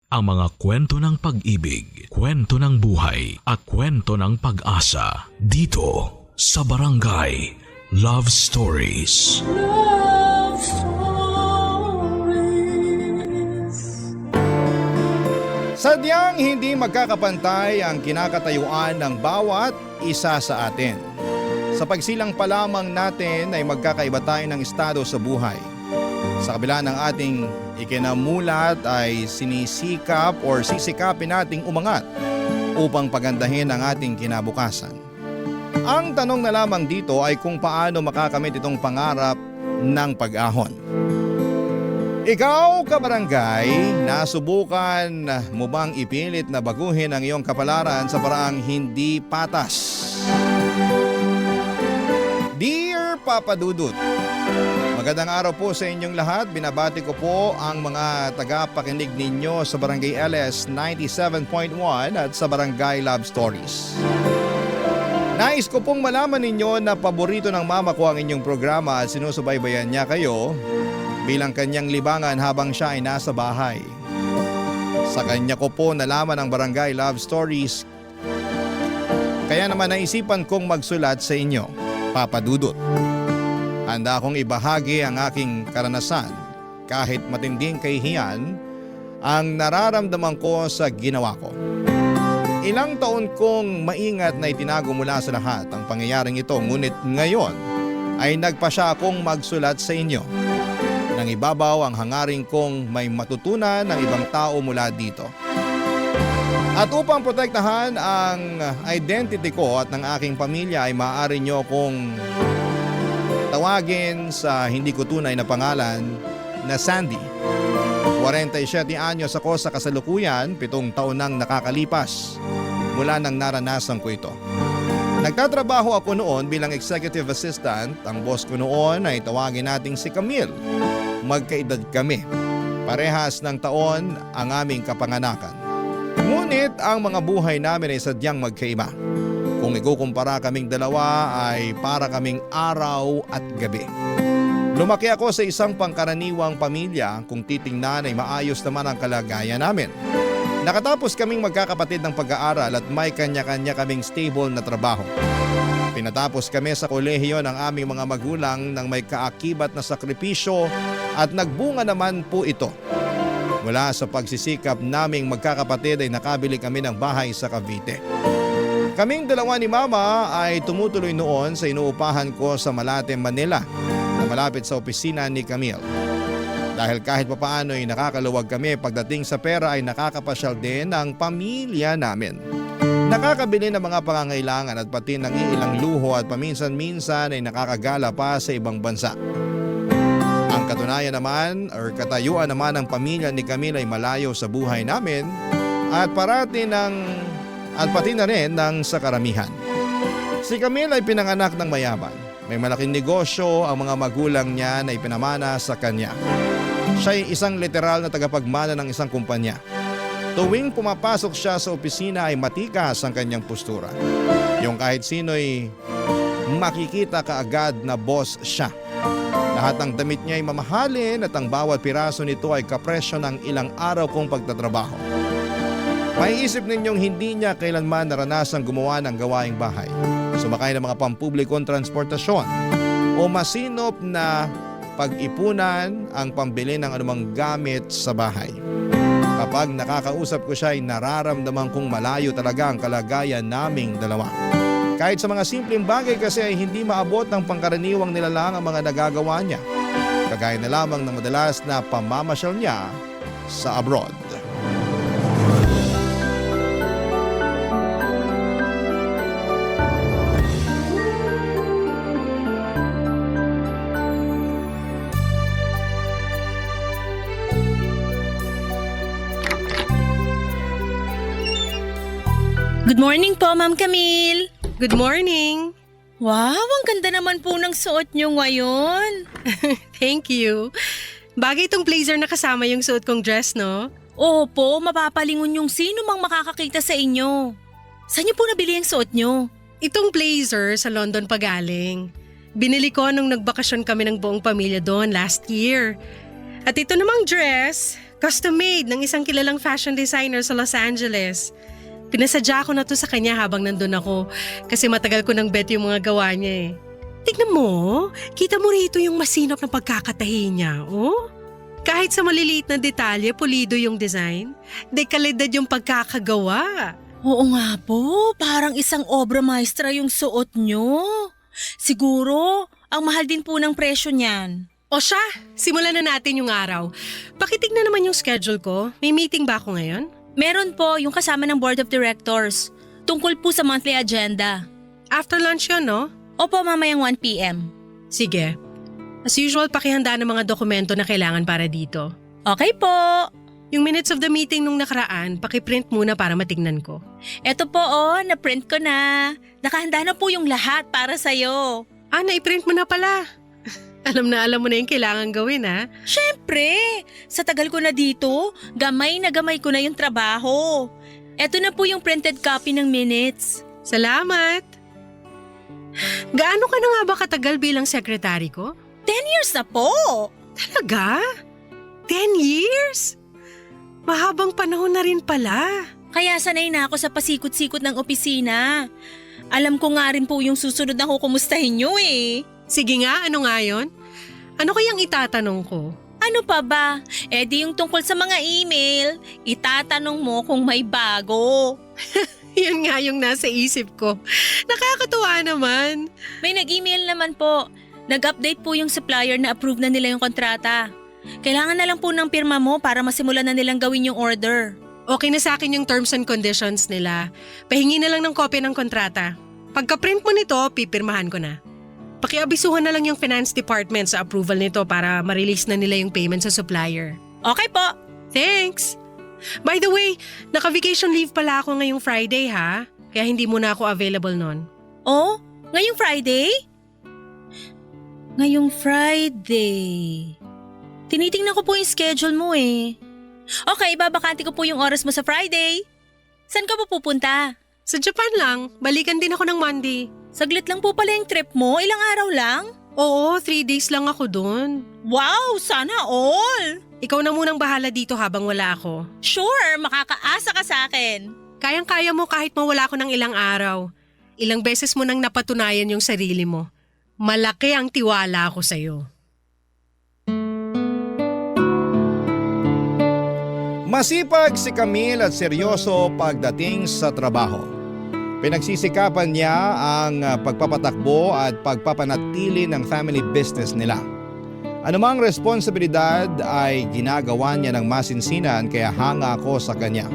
ang mga kwento ng pag-ibig, kwento ng buhay at kwento ng pag-asa dito sa Barangay Love Stories. Love Stories. Sadyang hindi magkakapantay ang kinakatayuan ng bawat isa sa atin. Sa pagsilang pa lamang natin ay magkakaiba tayo ng estado sa buhay. Sa kabila ng ating ikinamulat ay sinisikap or sisikapin nating umangat upang pagandahin ang ating kinabukasan. Ang tanong na lamang dito ay kung paano makakamit itong pangarap ng pag-ahon. Ikaw, kabarangay, nasubukan mo bang ipilit na baguhin ang iyong kapalaran sa paraang hindi patas? Dear Papa Dudut, magandang araw po sa inyong lahat. Binabati ko po ang mga tagapakinig ninyo sa Barangay LS 97.1 at sa Barangay Love Stories. Nais ko pong malaman ninyo na paborito ng mama ko ang inyong programa at sinusubaybayan niya kayo bilang kanyang libangan habang siya ay nasa bahay. Sa kanya ko po nalaman ang Barangay Love Stories, kaya naman naisipan kong magsulat sa inyo, Papa Dudut. Handa akong ibahagi ang aking karanasan kahit matinding kahihiyan ang nararamdaman ko sa ginawa ko. Ilang taon kong maingat na itinago mula sa lahat ang pangyayaring ito, ngunit ngayon ay nagpasya akong magsulat sa inyo. Nang ibabaw ang hangaring kong may matutunan ng ibang tao mula dito. At upang protektahan ang identity ko at ng aking pamilya ay maaari nyo kong tawagin sa hindi ko tunay na pangalan na Sandy. 47 anyos ako sa kasalukuyan, 7 taon nang nakakalipas mula nang naranasan ko ito. Nagtatrabaho ako noon bilang executive assistant. Ang boss ko noon ay tawagin nating si Camille. Magkaedad kami. Parehas ng taon ang aming kapanganakan. Ngunit ang mga buhay namin ay sadyang magkaiba. Kung ikukumpara kaming dalawa ay para kaming araw at gabi. Lumaki ako sa isang pangkaraniwang pamilya, kung titingnan ay maayos naman ang kalagayan namin. Nakatapos kaming magkakapatid ng pag-aaral at may kanya-kanya kaming stable na trabaho. Pinatapos kami sa kolehiyo ng aming mga magulang nang may kaakibat na sakripisyo at nagbunga naman po ito. Mula sa pagsisikap naming magkakapatid ay nakabili kami ng bahay sa Cavite. Kaming dalawa ni Mama ay tumutuloy noon sa inuupahan ko sa Malate, Manila na malapit sa opisina ni Camille. Dahil kahit papaano ay nakakaluwag kami pagdating sa pera ay nakakapasyal din ang pamilya namin. Nakakabili ng mga pangangailangan at pati ng ilang luho at paminsan-minsan ay nakakagala pa sa ibang bansa. Ang katunayan naman or katayuan naman ng pamilya ni Camille ay malayo sa buhay namin at pati na rin ng sa karamihan. Si Camille ay pinanganak ng mayaman. May malaking negosyo, ang mga magulang niya na ipinamana sa kanya. Siya ay isang literal na tagapagmana ng isang kumpanya. Tuwing pumapasok siya sa opisina ay matikas ang kanyang postura. Yung kahit sino'y makikita kaagad na boss siya. Lahat ng damit niya ay mamahalin at ang bawat piraso nito ay kapresyo ng ilang araw kong pagtatrabaho. May isip ninyong hindi niya kailanman naranasang gumawa ng gawaing bahay, sumakay ng mga pampublikong transportasyon o masinop na pag-ipunan ang pambili ng anumang gamit sa bahay. Kapag nakakausap ko siya ay nararamdaman kong malayo talaga ang kalagayan naming dalawa. Kahit sa mga simpleng bagay kasi ay hindi maabot ng pangkaraniwang nilalang ang mga nagagawa niya. Kagaya na lamang ng madalas na pamamasyal niya sa abroad. Good morning po, Ma'am Camille. Good morning! Wow, ang ganda naman po ng suot nyo ngayon. Thank you. Bagay itong blazer na kasama yung suot kong dress, no? Opo, mapapalingon yung sino mang makakakita sa inyo. Saan niyo po nabili ang suot nyo? Itong blazer sa London pa galing. Binili ko nung nagbakasyon kami ng buong pamilya doon last year. At ito namang dress, Custom made ng isang kilalang fashion designer sa Los Angeles. Pinasadya ko na to sa kanya habang nandun ako kasi matagal ko nang bet yung mga gawa niya eh. Tignan mo, kita mo rito yung masinop na pagkakatahi niya, oh? Kahit sa maliliit na detalye, pulido yung design. Dekalidad yung pagkakagawa. Oo nga po, parang isang obra maestra yung suot nyo. Siguro, ang mahal din po ng presyo niyan. O siya, simulan na natin yung araw. Pakitignan naman yung schedule ko. May meeting ba ako ngayon? Meron po yung kasama ng board of directors. Tungkol po sa monthly agenda. After lunch yun, no? Opo, mamayang 1 p.m. Sige. As usual, pakihanda ng mga dokumento na kailangan para dito. Okay po. Yung minutes of the meeting nung nakaraan, pakiprint muna para matignan ko. Eto po na-print ko na. Nakahanda na po yung lahat para sa'yo. Ah, naiprint mo na pala. Alam mo na yung kailangan gawin, ha? Siyempre, sa tagal ko na dito, gamay na gamay ko na yung trabaho. Eto na po yung printed copy ng minutes. Salamat! Gaano ka na nga ba katagal bilang sekretary ko? 10 years na po. Talaga? 10 years? Mahabang panahon na rin pala. Kaya sanay na ako sa pasikot-sikot ng opisina. Alam ko nga rin po yung susunod na kukumustahin nyo eh. Sige nga, ano nga yun? Ano kayang itatanong ko? Ano pa ba? Di yung tungkol sa mga email, itatanong mo kung may bago. Yun nga yung nasa isip ko. Nakakatuwa naman. May nag-email naman po. Nag-update po yung supplier na approve na nila yung kontrata. Kailangan na lang po ng pirma mo para masimulan na nilang gawin yung order. Okay na sa akin yung terms and conditions nila. Pahingi na lang ng kopya ng kontrata. Pagka-print mo nito, pipirmahan ko na. Pakiabisuhan na lang yung finance department sa approval nito para ma-release na nila yung payment sa supplier. Okay po. Thanks! By the way, naka-vacation leave pala ako ngayong Friday ha? Kaya hindi muna ako available nun. Oh, ngayong Friday? Ngayong Friday. Tinitingnan ko po yung schedule mo eh. Okay, babakante ko po yung oras mo sa Friday. Saan ka po pupunta? Sa Japan lang, balikan din ako ng Monday. Saglit lang po pala yung trip mo, ilang araw lang? Oo, 3 days lang ako dun. Wow, sana all! Ikaw na munang bahala dito habang wala ako. Sure, makakaasa ka sa akin. Kayang-kaya mo kahit mawala ako ng ilang araw. Ilang beses mo nang napatunayan yung sarili mo. Malaki ang tiwala ko sa'yo. Masipag si Camille at seryoso pagdating sa trabaho. Pinagsisikapan niya ang pagpapatakbo at pagpapanatili ng family business nila. Anumang responsibilidad ay ginagawa niya ng masinsinan kaya hanga ako sa kanya.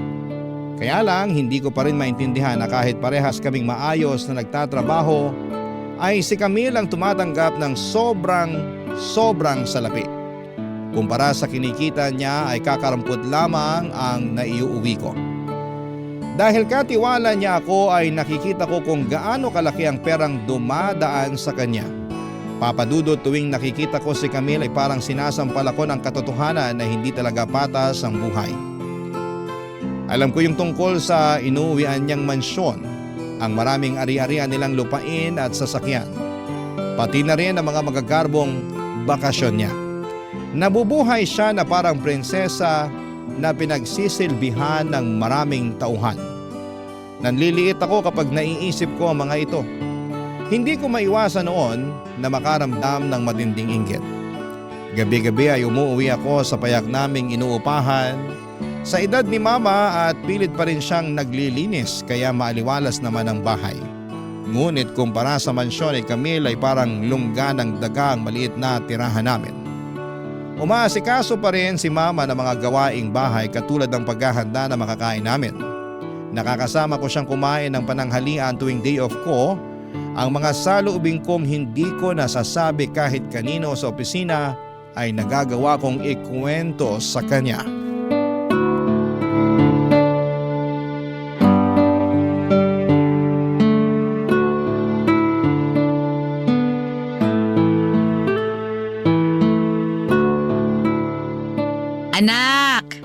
Kaya lang hindi ko pa rin maintindihan na kahit parehas kaming maayos na nagtatrabaho, ay si Camille ang tumatanggap ng sobrang salapi. Kumpara sa kinikita niya ay kakarampot lamang ang naiuwi ko. Dahil katiwala niya ako ay nakikita ko kung gaano kalaki ang perang dumadaan sa kanya. Papadudot tuwing nakikita ko si Camille ay parang sinasampal ako ng katotohanan na hindi talaga patas ang buhay. Alam ko yung tungkol sa inuuwian niyang mansyon, ang maraming ari-arian nilang lupain at sasakyan. Pati na rin ang mga magagarbong bakasyon niya. Nabubuhay siya na parang prinsesa na pinagsisilbihan ng maraming tauhan. Nanliliit ako kapag naiisip ko ang mga ito. Hindi ko maiwasan noon na makaramdam ng matinding inggit. Gabi-gabi ay umuwi ako sa payak naming inuupahan. Sa edad ni Mama at pilit pa rin siyang naglilinis kaya maaliwalas naman ang bahay. Ngunit kumpara sa mansyon ni Camille ay parang lungga ng daga ang maliit na tirahan namin. Umaasikaso pa rin si Mama ng mga gawaing bahay katulad ng paghahanda na makakain namin. Nakakasama ko siyang kumain ng pananghalian tuwing day off ko. Ang mga saloobin kong hindi ko nasasabi kahit kanino sa opisina ay nagagawa kong ikwento sa kanya. Anak!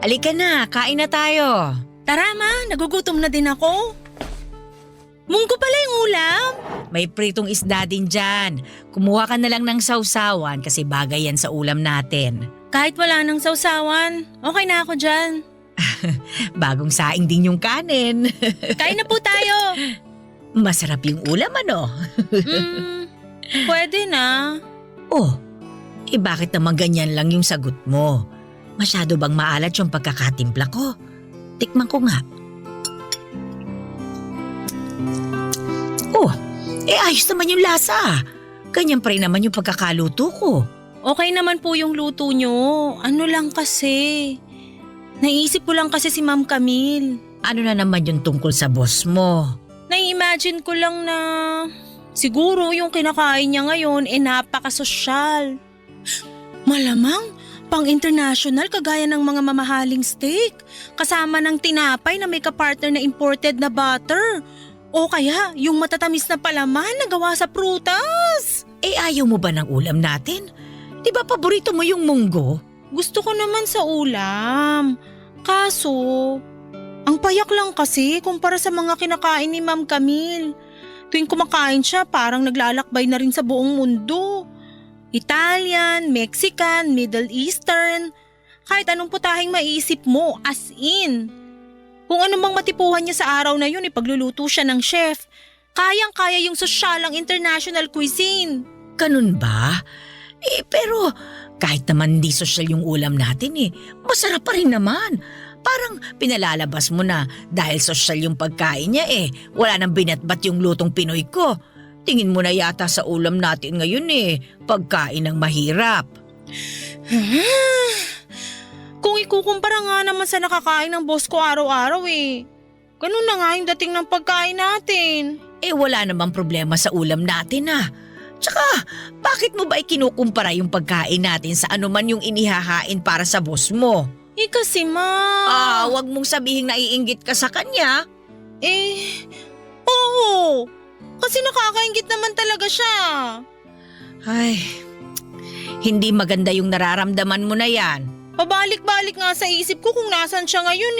Alika na, kain na tayo. Tara ma, nagugutom na din ako. Munggo pala yung ulam. May pritong isda din dyan. Kumuha ka na lang ng sausawan kasi bagay yan sa ulam natin. Kahit wala nang sausawan, okay na ako dyan. Bagong saing din yung kanin. Kain na po tayo. Masarap yung ulam ano? Pwede na. Oh, bakit naman ganyan lang yung sagot mo? Masyado bang maalat yung pagkakatimpla ko? Tikman ko nga. Oh, ayos naman yung lasa. Ganyan pa rin naman yung pagkakaluto ko. Okay naman po yung luto nyo. Ano lang kasi. Naisip ko lang kasi si Ma'am Camille. Ano na naman yung tungkol sa boss mo? Nai-imagine ko lang na siguro yung kinakain niya ngayon napakasosyal. Malamang pang-international kagaya ng mga mamahaling steak kasama ng tinapay na may kapartner na imported na butter. O kaya yung matatamis na palaman na gawa sa prutas. Ayaw mo ba ng ulam natin? Di ba paborito mo yung munggo? Gusto ko naman sa ulam. Kaso, ang payak lang kasi kumpara sa mga kinakain ni Ma'am Camille. Tuwing kumakain siya parang naglalakbay na rin sa buong mundo. Italian, Mexican, Middle Eastern. Kahit anong putahing maisip mo, as in. Kung anumang matipuhan niya sa araw na yun, ipagluluto siya ng chef. Kayang-kaya yung sosyalang international cuisine. Ganun ba? Pero kahit naman di sosyal yung ulam natin masarap pa rin naman. Parang pinalalabas mo na dahil sosyal yung pagkain niya wala nang binatbat yung lutong Pinoy ko. Tingin mo na yata sa ulam natin ngayon pagkain ng mahirap. Kung ikukumpara nga naman sa nakakain ng boss ko araw-araw ganun na nga yung dating ng pagkain natin. Wala namang problema sa ulam natin Tsaka, bakit mo ba kinukumpara yung pagkain natin sa anuman yung inihahain para sa boss mo? Kasi ma... Wag mong sabihin na iinggit ka sa kanya. Oo. Kasi nakakainggit naman talaga siya. Ay, hindi maganda yung nararamdaman mo na yan. Pabalik-balik nga sa isip ko kung nasan siya ngayon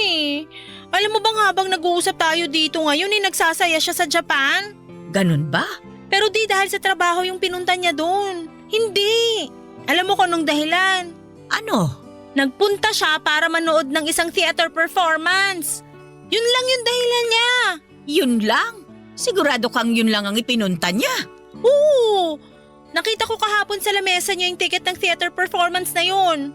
Alam mo bang habang nag-uusap tayo dito ngayon nagsasaya siya sa Japan? Ganun ba? Pero di dahil sa trabaho yung pinunta niya doon. Hindi. Alam mo kung anong dahilan? Ano? Nagpunta siya para manood ng isang theater performance. Yun lang yung dahilan niya. Yun lang? Sigurado kang yun lang ang ipinunta niya? Oo. Nakita ko kahapon sa lamesa niya yung ticket ng theater performance na yun.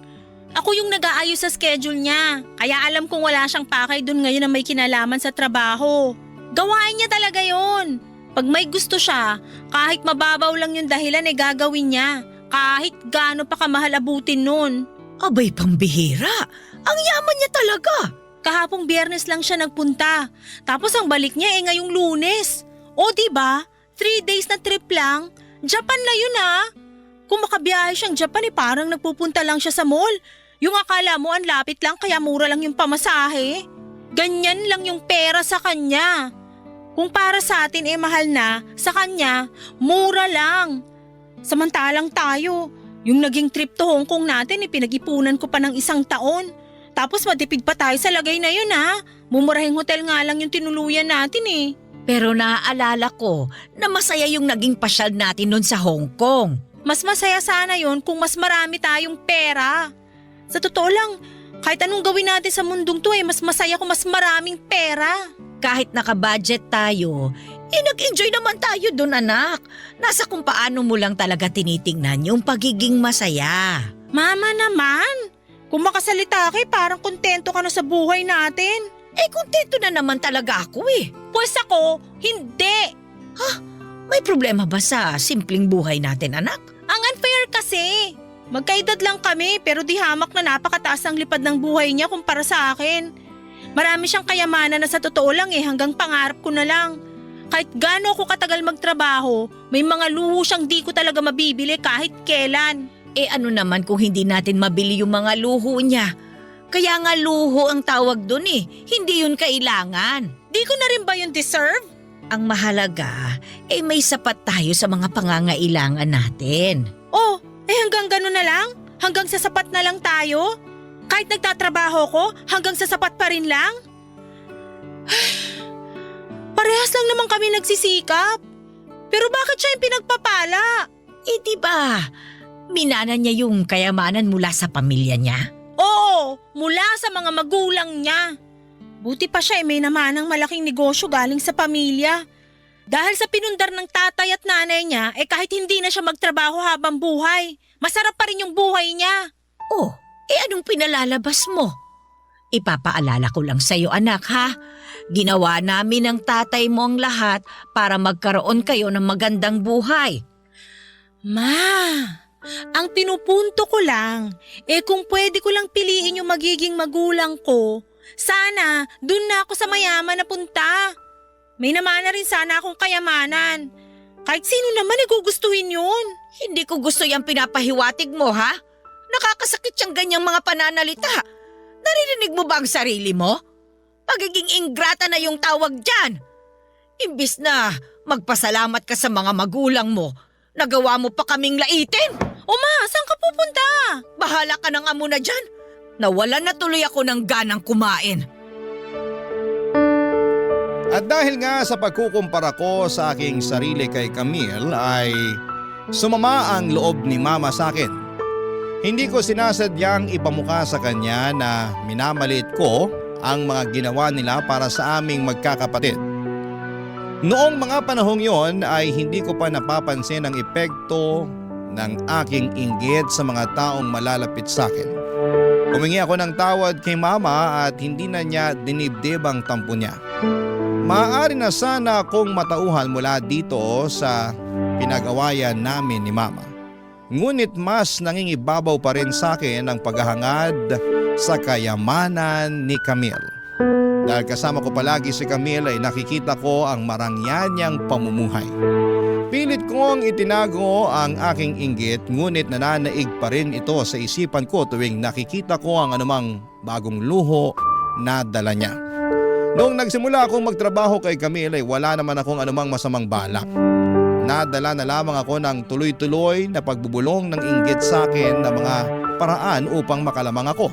Ako yung nag-aayos sa schedule niya. Kaya alam kong wala siyang pakay doon ngayon na may kinalaman sa trabaho. Gawain niya talaga yun. Pag may gusto siya, kahit mababaw lang yung dahilan gagawin niya. Kahit gaano pa kamahal abutin nun. Abay, pambihira. Ang yaman niya talaga. Kahapong Biyernes lang siya nagpunta. Tapos ang balik niya ngayong Lunes. O diba? 3 days na trip lang. Japan na yun Kung makabiyahe siyang Japan parang nagpupunta lang siya sa mall. Yung akala mo ang lapit lang kaya mura lang yung pamasahe. Ganyan lang yung pera sa kanya. Kung para sa atin mahal na, sa kanya, mura lang. Samantalang tayo, yung naging trip to Hong Kong natin pinag-ipunan ko pa ng 1 taon. Tapos matipid pa tayo sa lagay na yun Mumurahing hotel nga lang yung tinuluyan natin Pero naaalala ko na masaya yung naging pasyal natin nun sa Hong Kong. Mas masaya sana yun kung mas marami tayong pera. Sa totoo lang, kahit anong gawin natin sa mundong to mas masaya kung mas maraming pera. Kahit naka-budget tayo, nag-enjoy naman tayo dun anak. Nasa kung paano mo lang talaga tinitingnan yung pagiging masaya. Mama naman, kung makasalita ka parang kontento ka na sa buhay natin. Kontento na naman talaga ako Pues ako, hindi. May problema ba sa simpleng buhay natin anak? Ang unfair kasi. Magkaedad lang kami pero di hamak na napakataas ang lipad ng buhay niya kumpara sa akin. Marami siyang kayamanan na sa totoo lang hanggang pangarap ko na lang. Kahit gaano ako katagal magtrabaho, may mga luho siyang di ko talaga mabibili kahit kailan. Ano naman kung hindi natin mabili yung mga luho niya? Kaya nga luho ang tawag dun hindi yun kailangan. Di ko na rin ba yun deserve? Ang mahalaga, may sapat tayo sa mga pangangailangan natin. Hanggang gano'n na lang? Hanggang sa sapat na lang tayo? Kahit nagtatrabaho ko, hanggang sa sapat pa rin lang? Parehas lang naman kami nagsisikap. Pero bakit siya yung pinagpapala? Diba? Minana niya yung kayamanan mula sa pamilya niya? Oo, mula sa mga magulang niya. Buti pa siya may namanang malaking negosyo galing sa pamilya. Dahil sa pinundar ng tatay at nanay niya, kahit hindi na siya magtrabaho habang buhay, masarap pa rin yung buhay niya. Oh, anong pinalalabas mo? Ipapaalala ko lang sa'yo anak ha. Ginawa namin ng tatay mo ang lahat para magkaroon kayo ng magandang buhay. Ma, ang pinupunto ko lang, kung pwede ko lang piliin yung magiging magulang ko, sana dun na ako sa mayaman na punta. May namana rin sana akong kayamanan. Kahit sino naman gugustuhin yun. Hindi ko gusto yung pinapahiwatig mo ha. Nakakasakit siyang ganyang mga pananalita. Naririnig mo ba ang sarili mo? Pagiging ingrata na yung tawag dyan. Imbis na magpasalamat ka sa mga magulang mo, nagawa mo pa kaming laitin. O ma, saan ka pupunta? Bahala ka na nga muna dyan. Nawalan na tuloy ako ng ganang kumain. At dahil nga sa pagkukumpara ko sa aking sarili kay Camille ay sumama ang loob ni Mama sa akin. Hindi ko sinasadyang ipamukha sa kanya na minamaliit ko ang mga ginawa nila para sa aming magkakapatid. Noong mga panahong yon ay hindi ko pa napapansin ang epekto ng aking inggit sa mga taong malalapit sa akin. Humingi ako ng tawad kay Mama at hindi na niya dinibdib ang tampo niya. Maaari na sana akong matauhan mula dito sa pinag-awayan namin ni Mama. Ngunit mas nangingibabaw pa rin sa akin ang paghahangad sa kayamanan ni Camille. Dahil kasama ko palagi si Camille ay nakikita ko ang marangya niyang pamumuhay. Pilit kong itinago ang aking inggit ngunit nananaig pa rin ito sa isipan ko tuwing nakikita ko ang anumang bagong luho na dala niya. Noong nagsimula akong magtrabaho kay Camille ay wala naman akong anumang masamang balak. Nadala na lamang ako ng tuloy-tuloy na pagbubulong ng inggit sa akin na mga paraan upang makalamang ako.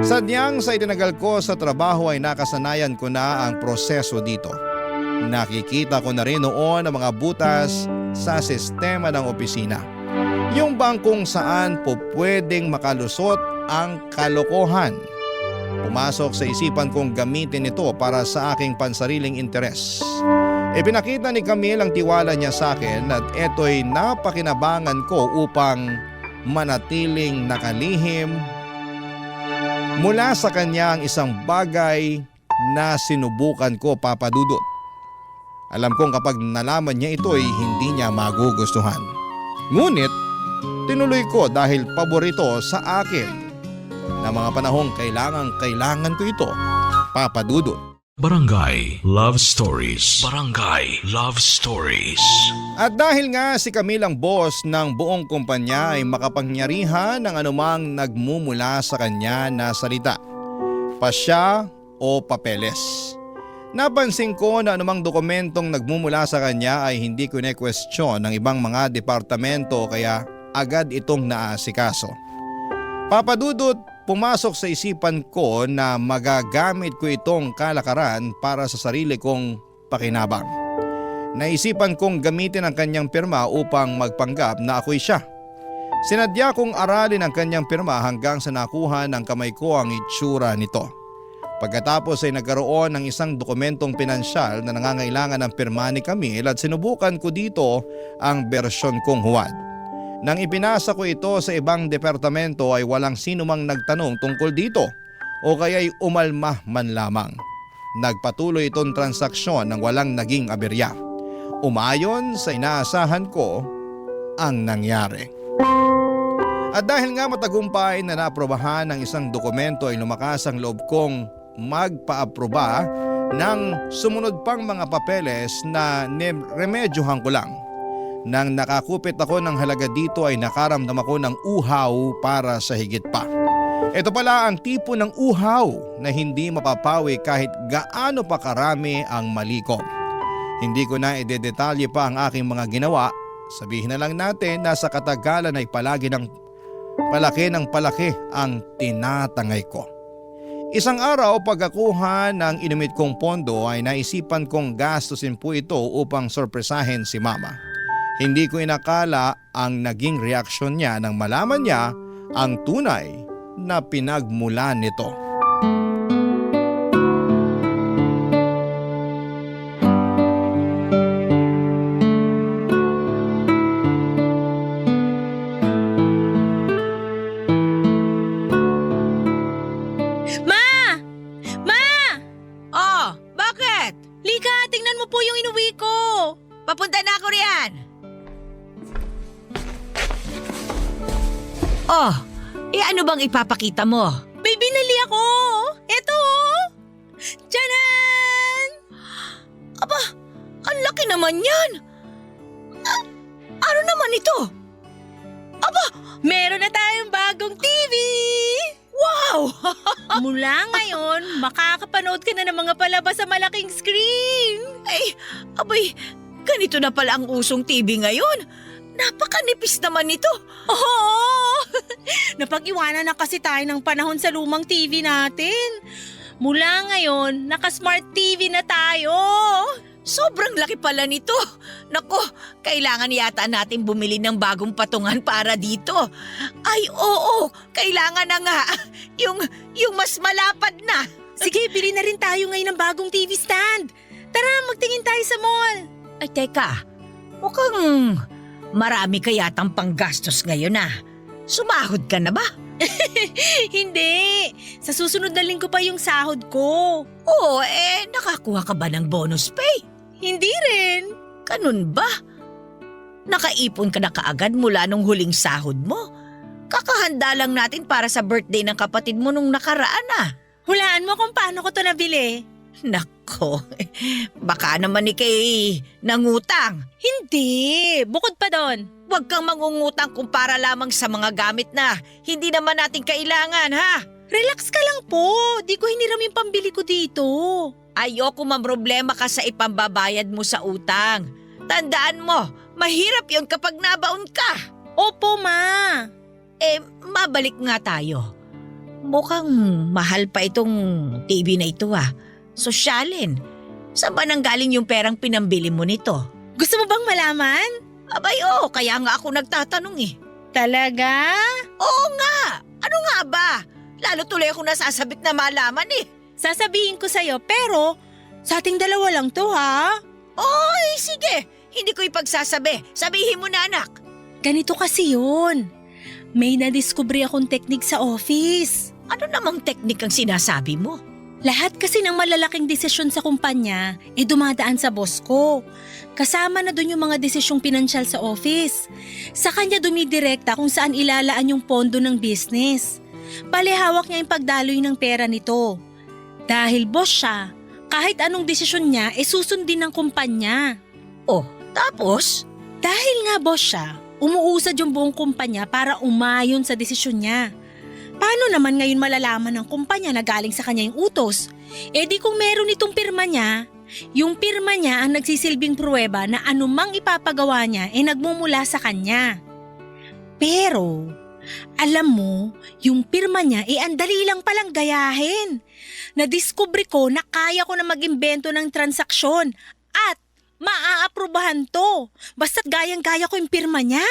Sadyang sa itinagal ko sa trabaho ay nakasanayan ko na ang proseso dito. Nakikita ko na rin noon ang mga butas sa sistema ng opisina. Yung bangkong saan po pwedeng makalusot ang kalokohan. Pumasok sa isipan kong gamitin ito para sa aking pansariling interes. Ipinakita ni Camille ang tiwala niya sa akin at eto'y napakinabangan ko upang manatiling nakalihim mula sa kanya ang isang bagay na sinubukan ko, Papa Dudut. Alam kong kapag nalaman niya ito'y hindi niya magugustuhan. Ngunit tinuloy ko dahil paborito sa akin na mga panahong kailangan ko ito, Papa Dudut. Barangay Love Stories. Barangay Love Stories. At dahil nga si Camille ang boss ng buong kumpanya ay makapangyarihan ng anumang nagmumula sa kanya na salita, pasya o papeles. Napansin ko na anumang dokumentong nagmumula sa kanya ay hindi kine-question ng ibang mga departamento kaya agad itong naasikaso. Papa Dudut, pumasok sa isipan ko na magagamit ko itong kalakaran para sa sarili kong pakinabang. Naisipan kong gamitin ang kanyang pirma upang magpanggap na ako'y siya. Sinadya kong aralin ang kanyang pirma hanggang sa nakuha ng kamay ko ang itsura nito. Pagkatapos ay nagkaroon ng isang dokumentong pinansyal na nangangailangan ng pirma ni Camille at sinubukan ko dito ang bersyon kong huwad. Nang ipinasa ko ito sa ibang departamento ay walang sino mang nagtanong tungkol dito o kaya'y umalma man lamang. Nagpatuloy itong transaksyon nang walang naging aberya. Umayon sa inaasahan ko ang nangyari. At dahil nga matagumpay na naaprobahan ng isang dokumento ay lumakas ang loob kong magpaaproba ng sumunod pang mga papeles na remedyohan ko lang. Nang nakakupit ako ng halaga dito ay nakaramdam ako ng uhaw para sa higit pa. Ito pala ang tipo ng uhaw na hindi mapapawi kahit gaano pa karami ang mali ko. Hindi ko na idedetalye pa ang aking mga ginawa. Sabihin na lang natin na sa katagalan ay palagi ng palaki ang tinatangay ko. Isang araw pagkakuha ng inumit kong pondo ay naisipan kong gastusin po ito upang sorpresahin si Mama. Hindi ko inakala ang naging reaksyon niya nang malaman niya ang tunay na pinagmulan nito. Ma! Ma! Oh, bakit? Lika, tingnan mo po yung inuwi ko. Papunta na ako riyan. Oh, ano bang ipapakita mo? May binili ako. Eto. Tiyanan! Aba, ang laki naman yan. Ano naman ito? Aba, Meron na tayong bagong TV! wow! Mula ngayon, makakapanood ka na ng mga palabas sa malaking screen. Ay, abay, ganito na pala ang usong TV ngayon. Napakanipis naman nito. Oo! Napag-iwanan na kasi tayo ng panahon sa lumang TV natin. Mula ngayon, naka-smart TV na tayo. Sobrang laki pala nito. Nako, kailangan yata natin bumili ng bagong patungan para dito. Ay, oo, kailangan na nga. Yung mas malapad na. Sige, bili na rin tayo ngayon ng bagong TV stand. Tara, magtingin tayo sa mall. Ay, teka, mukhang marami ka yatang panggastos ngayon ah. Sumahod ka na ba? Hindi. Sa susunod na linggo pa yung sahod ko. Oo, nakakuha ka ba ng bonus pay? Hindi rin. Ganun ba? Nakaipon ka na kaagad mula nung huling sahod mo? Kakahanda lang natin para sa birthday ng kapatid mo nung nakaraan ah. Hulaan mo kung paano ko to nabili. Nako, baka naman ni kay nangutang. Hindi. Bukod pa doon. Huwag kang mangungutang kung para lamang sa mga gamit na hindi naman natin kailangan ha. Relax ka lang po. Di ko hiniram yung pambili ko dito. Ayoko mamroblema ka sa ipambabayad mo sa utang. Tandaan mo, mahirap yon kapag nabaon ka. Opo, ma. Mabalik nga tayo. Mukhang mahal pa itong TV na ito ah. Sosyalin. Saan ba nanggaling yung perang pinambili mo nito? Gusto mo bang malaman? Abay kaya nga ako nagtatanong eh. Talaga? Oo nga! Ano nga ba? Lalo tuloy ako nasasabik na malaman eh. Sasabihin ko sa'yo, pero sa ating dalawa lang to, ha? Oy, sige. Hindi ko ipagsasabi. Sabihin mo na anak. Ganito kasi yun. May nadiskubre akong teknik sa office. Ano namang teknik ang sinasabi mo? Lahat kasi ng malalaking desisyon sa kumpanya dumadaan sa boss ko. Kasama na dun yung mga desisyong pinansyal sa office. Sa kanya dumidirekta kung saan ilalaan yung pondo ng business. Palihawak niya yung pagdaloy ng pera nito. Dahil boss siya, kahit anong desisyon niya susundin ng kumpanya. Oh, tapos? Dahil nga boss siya, umuusad yung buong kumpanya para umayon sa desisyon niya. Paano naman ngayon malalaman ng kumpanya na galing sa kanya yung utos? Di kung meron itong pirma niya, yung pirma niya ang nagsisilbing pruweba na anumang ipapagawa niya nagmumula sa kanya. Pero, alam mo, yung pirma niya ang dali lang palang gayahin. Nadiskubre ko na kaya ko na mag-imbento ng transaksyon at maaaprubahan to. Basta't gayang-gaya ko yung pirma niya.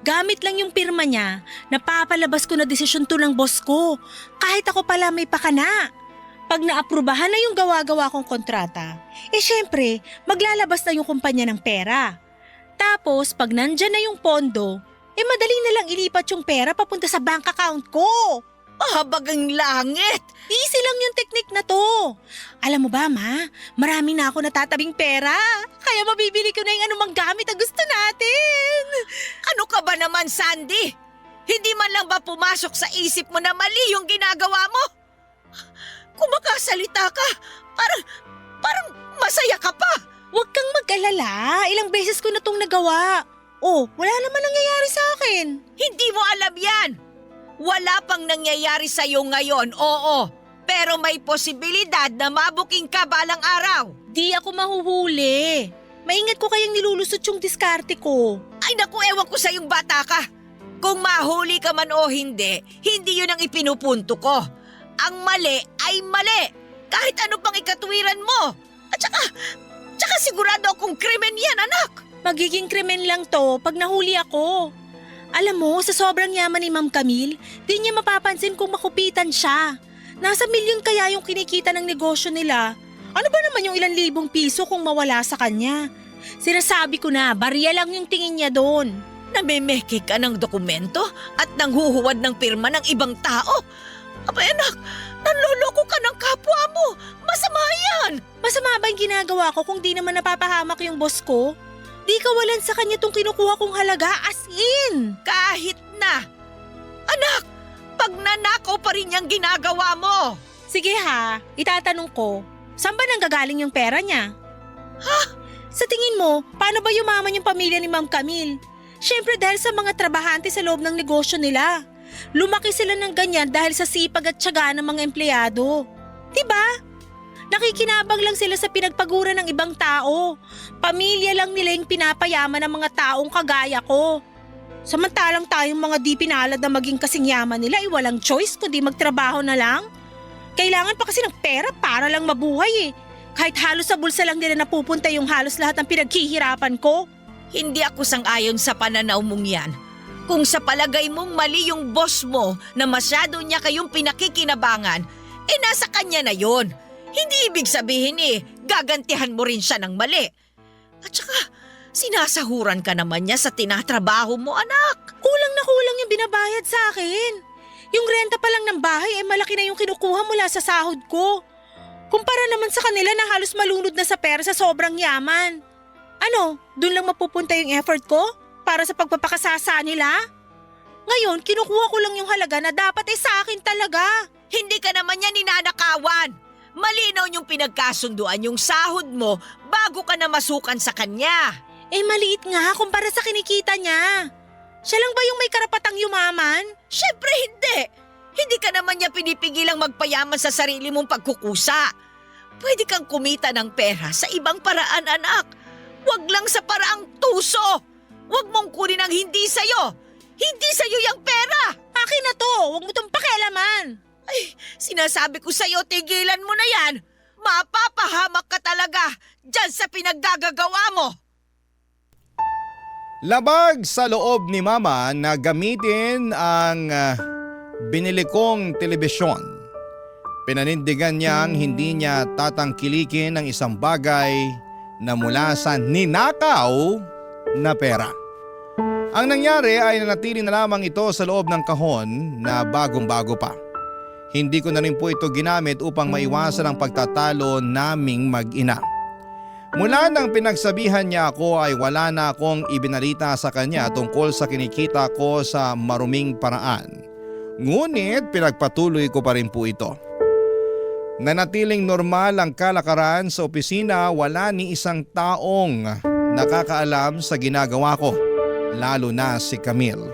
Gamit lang yung pirma niya, napapalabas ko na desisyon to ng boss ko. Kahit ako pala may pakana. Pag naaprubahan na yung gawa-gawa kong kontrata, syempre, maglalabas na yung kumpanya ng pera. Tapos, pag nandyan na yung pondo, madali na lang ilipat yung pera papunta sa bank account ko. Mahabagang langit! Easy lang yung teknik na to. Alam mo ba, ma? Marami na ako natatabing pera. Kaya mabibili ko na yung anumang gamit na gusto natin. Ano ka ba naman, Sandy? Hindi man lang ba pumasok sa isip mo na mali yung ginagawa mo? Kung makasalita ka, parang masaya ka pa. Huwag kang mag-alala. Ilang beses ko na tong nagawa. Wala naman nangyayari sa akin. Hindi mo alam yan. Wala pang nangyayari sa'yo ngayon, oo. Pero may posibilidad na mabuking ka balang araw. Di ako mahuhuli. Maingat ko kayang nilulusot yung diskarte ko. Ay naku, ewan ko sa'yong bata ka. Kung mahuli ka man o hindi, hindi yun ang ipinupunto ko. Ang mali ay mali. Kahit ano pang ikatwiran mo. At saka sigurado akong krimen yan, anak. Magiging krimen lang to pag nahuli ako. Alam mo, sa sobrang yaman ni Ma'am Camille, di niya mapapansin kung makupitan siya. Nasa milyon kaya yung kinikita ng negosyo nila. Ano ba naman yung ilang libong piso kung mawala sa kanya? Sinasabi ko na, barya lang yung tingin niya doon. Namemeke ka ng dokumento at nanghuhuwad ng pirma ng ibang tao. Abay anak, nanloloko ka ng kapwa mo. Masama yan. Masama ba yung ginagawa ko kung di naman napapahamak yung boss ko? Di kawalan sa kanya tong kinukuha kong halaga, as in. Kahit na. Anak, pag nanakaw pa rin yung ginagawa mo. Sige ha, itatanong ko, saan ba nanggagaling yung pera niya? Ha? Sa tingin mo, paano ba yumaman yung pamilya ni Ma'am Camille? Siyempre dahil sa mga trabahante sa loob ng negosyo nila. Lumaki sila ng ganyan dahil sa sipag at tiyaga ng mga empleyado. Diba? Nakikinabang lang sila sa pinagpagura ng ibang tao. Pamilya lang nila yung pinapayaman ng mga taong kagaya ko. Samantalang tayong mga di pinalad na maging kasing yaman nila ay walang choice kundi magtrabaho na lang. Kailangan pa kasi ng pera para lang mabuhay eh. Kahit halos sa bulsa lang nila napupunta yung halos lahat ng pinaghihirapan ko. Hindi ako sang-ayon sa pananaw mong yan. Kung sa palagay mong mali yung boss mo na masyado niya kayong pinakikinabangan, nasa kanya na yon. Hindi ibig sabihin gagantihan mo rin siya ng mali. At saka, sinasahuran ka naman niya sa tinatrabaho mo, anak. Kulang na kulang yung binabayad sa akin. Yung renta pa lang ng bahay malaki na yung kinukuha mula sa sahod ko. Kumpara naman sa kanila na halos malunod na sa pera sa sobrang yaman. Ano, dun lang mapupunta yung effort ko para sa pagpapakasasa nila? Ngayon, kinukuha ko lang yung halaga na dapat sa akin talaga. Hindi ka naman niya ninanakawan. Malinaw yung pinagkasunduan yung sahod mo bago ka na masukan sa kanya. Maliit nga kumpara sa kinikita niya. Siya lang ba yung may karapatang yumaman? Siyempre hindi. Hindi ka naman niya pinipigilang magpayaman sa sarili mong pagkukusa. Pwede kang kumita ng pera sa ibang paraan, anak. Huwag lang sa paraang tuso. Huwag mong kunin ang hindi sa'yo. Hindi sa'yo yung pera. Akin na to, huwag mo itong pakialaman. Ay, sinasabi ko sa'yo, tigilan mo na yan. Mapapahamak ka talaga dyan sa pinaggagawa mo. Labag sa loob ni Mama na gamitin ang binili kong telebisyon. Pinanindigan niyang hindi niya tatangkilikin ang isang bagay na mula sa ninakaw na pera. Ang nangyari ay nanatili na lamang ito sa loob ng kahon na bagong-bago pa. Hindi ko na rin po ito ginamit upang maiwasan ang pagtatalo naming mag-ina. Mula nang pinagsabihan niya ako ay wala na akong ibinalita sa kanya tungkol sa kinikita ko sa maruming paraan. Ngunit pinagpatuloy ko pa rin po ito. Nanatiling normal ang kalakaran sa opisina, wala ni isang taong nakakaalam sa ginagawa ko, lalo na si Camille.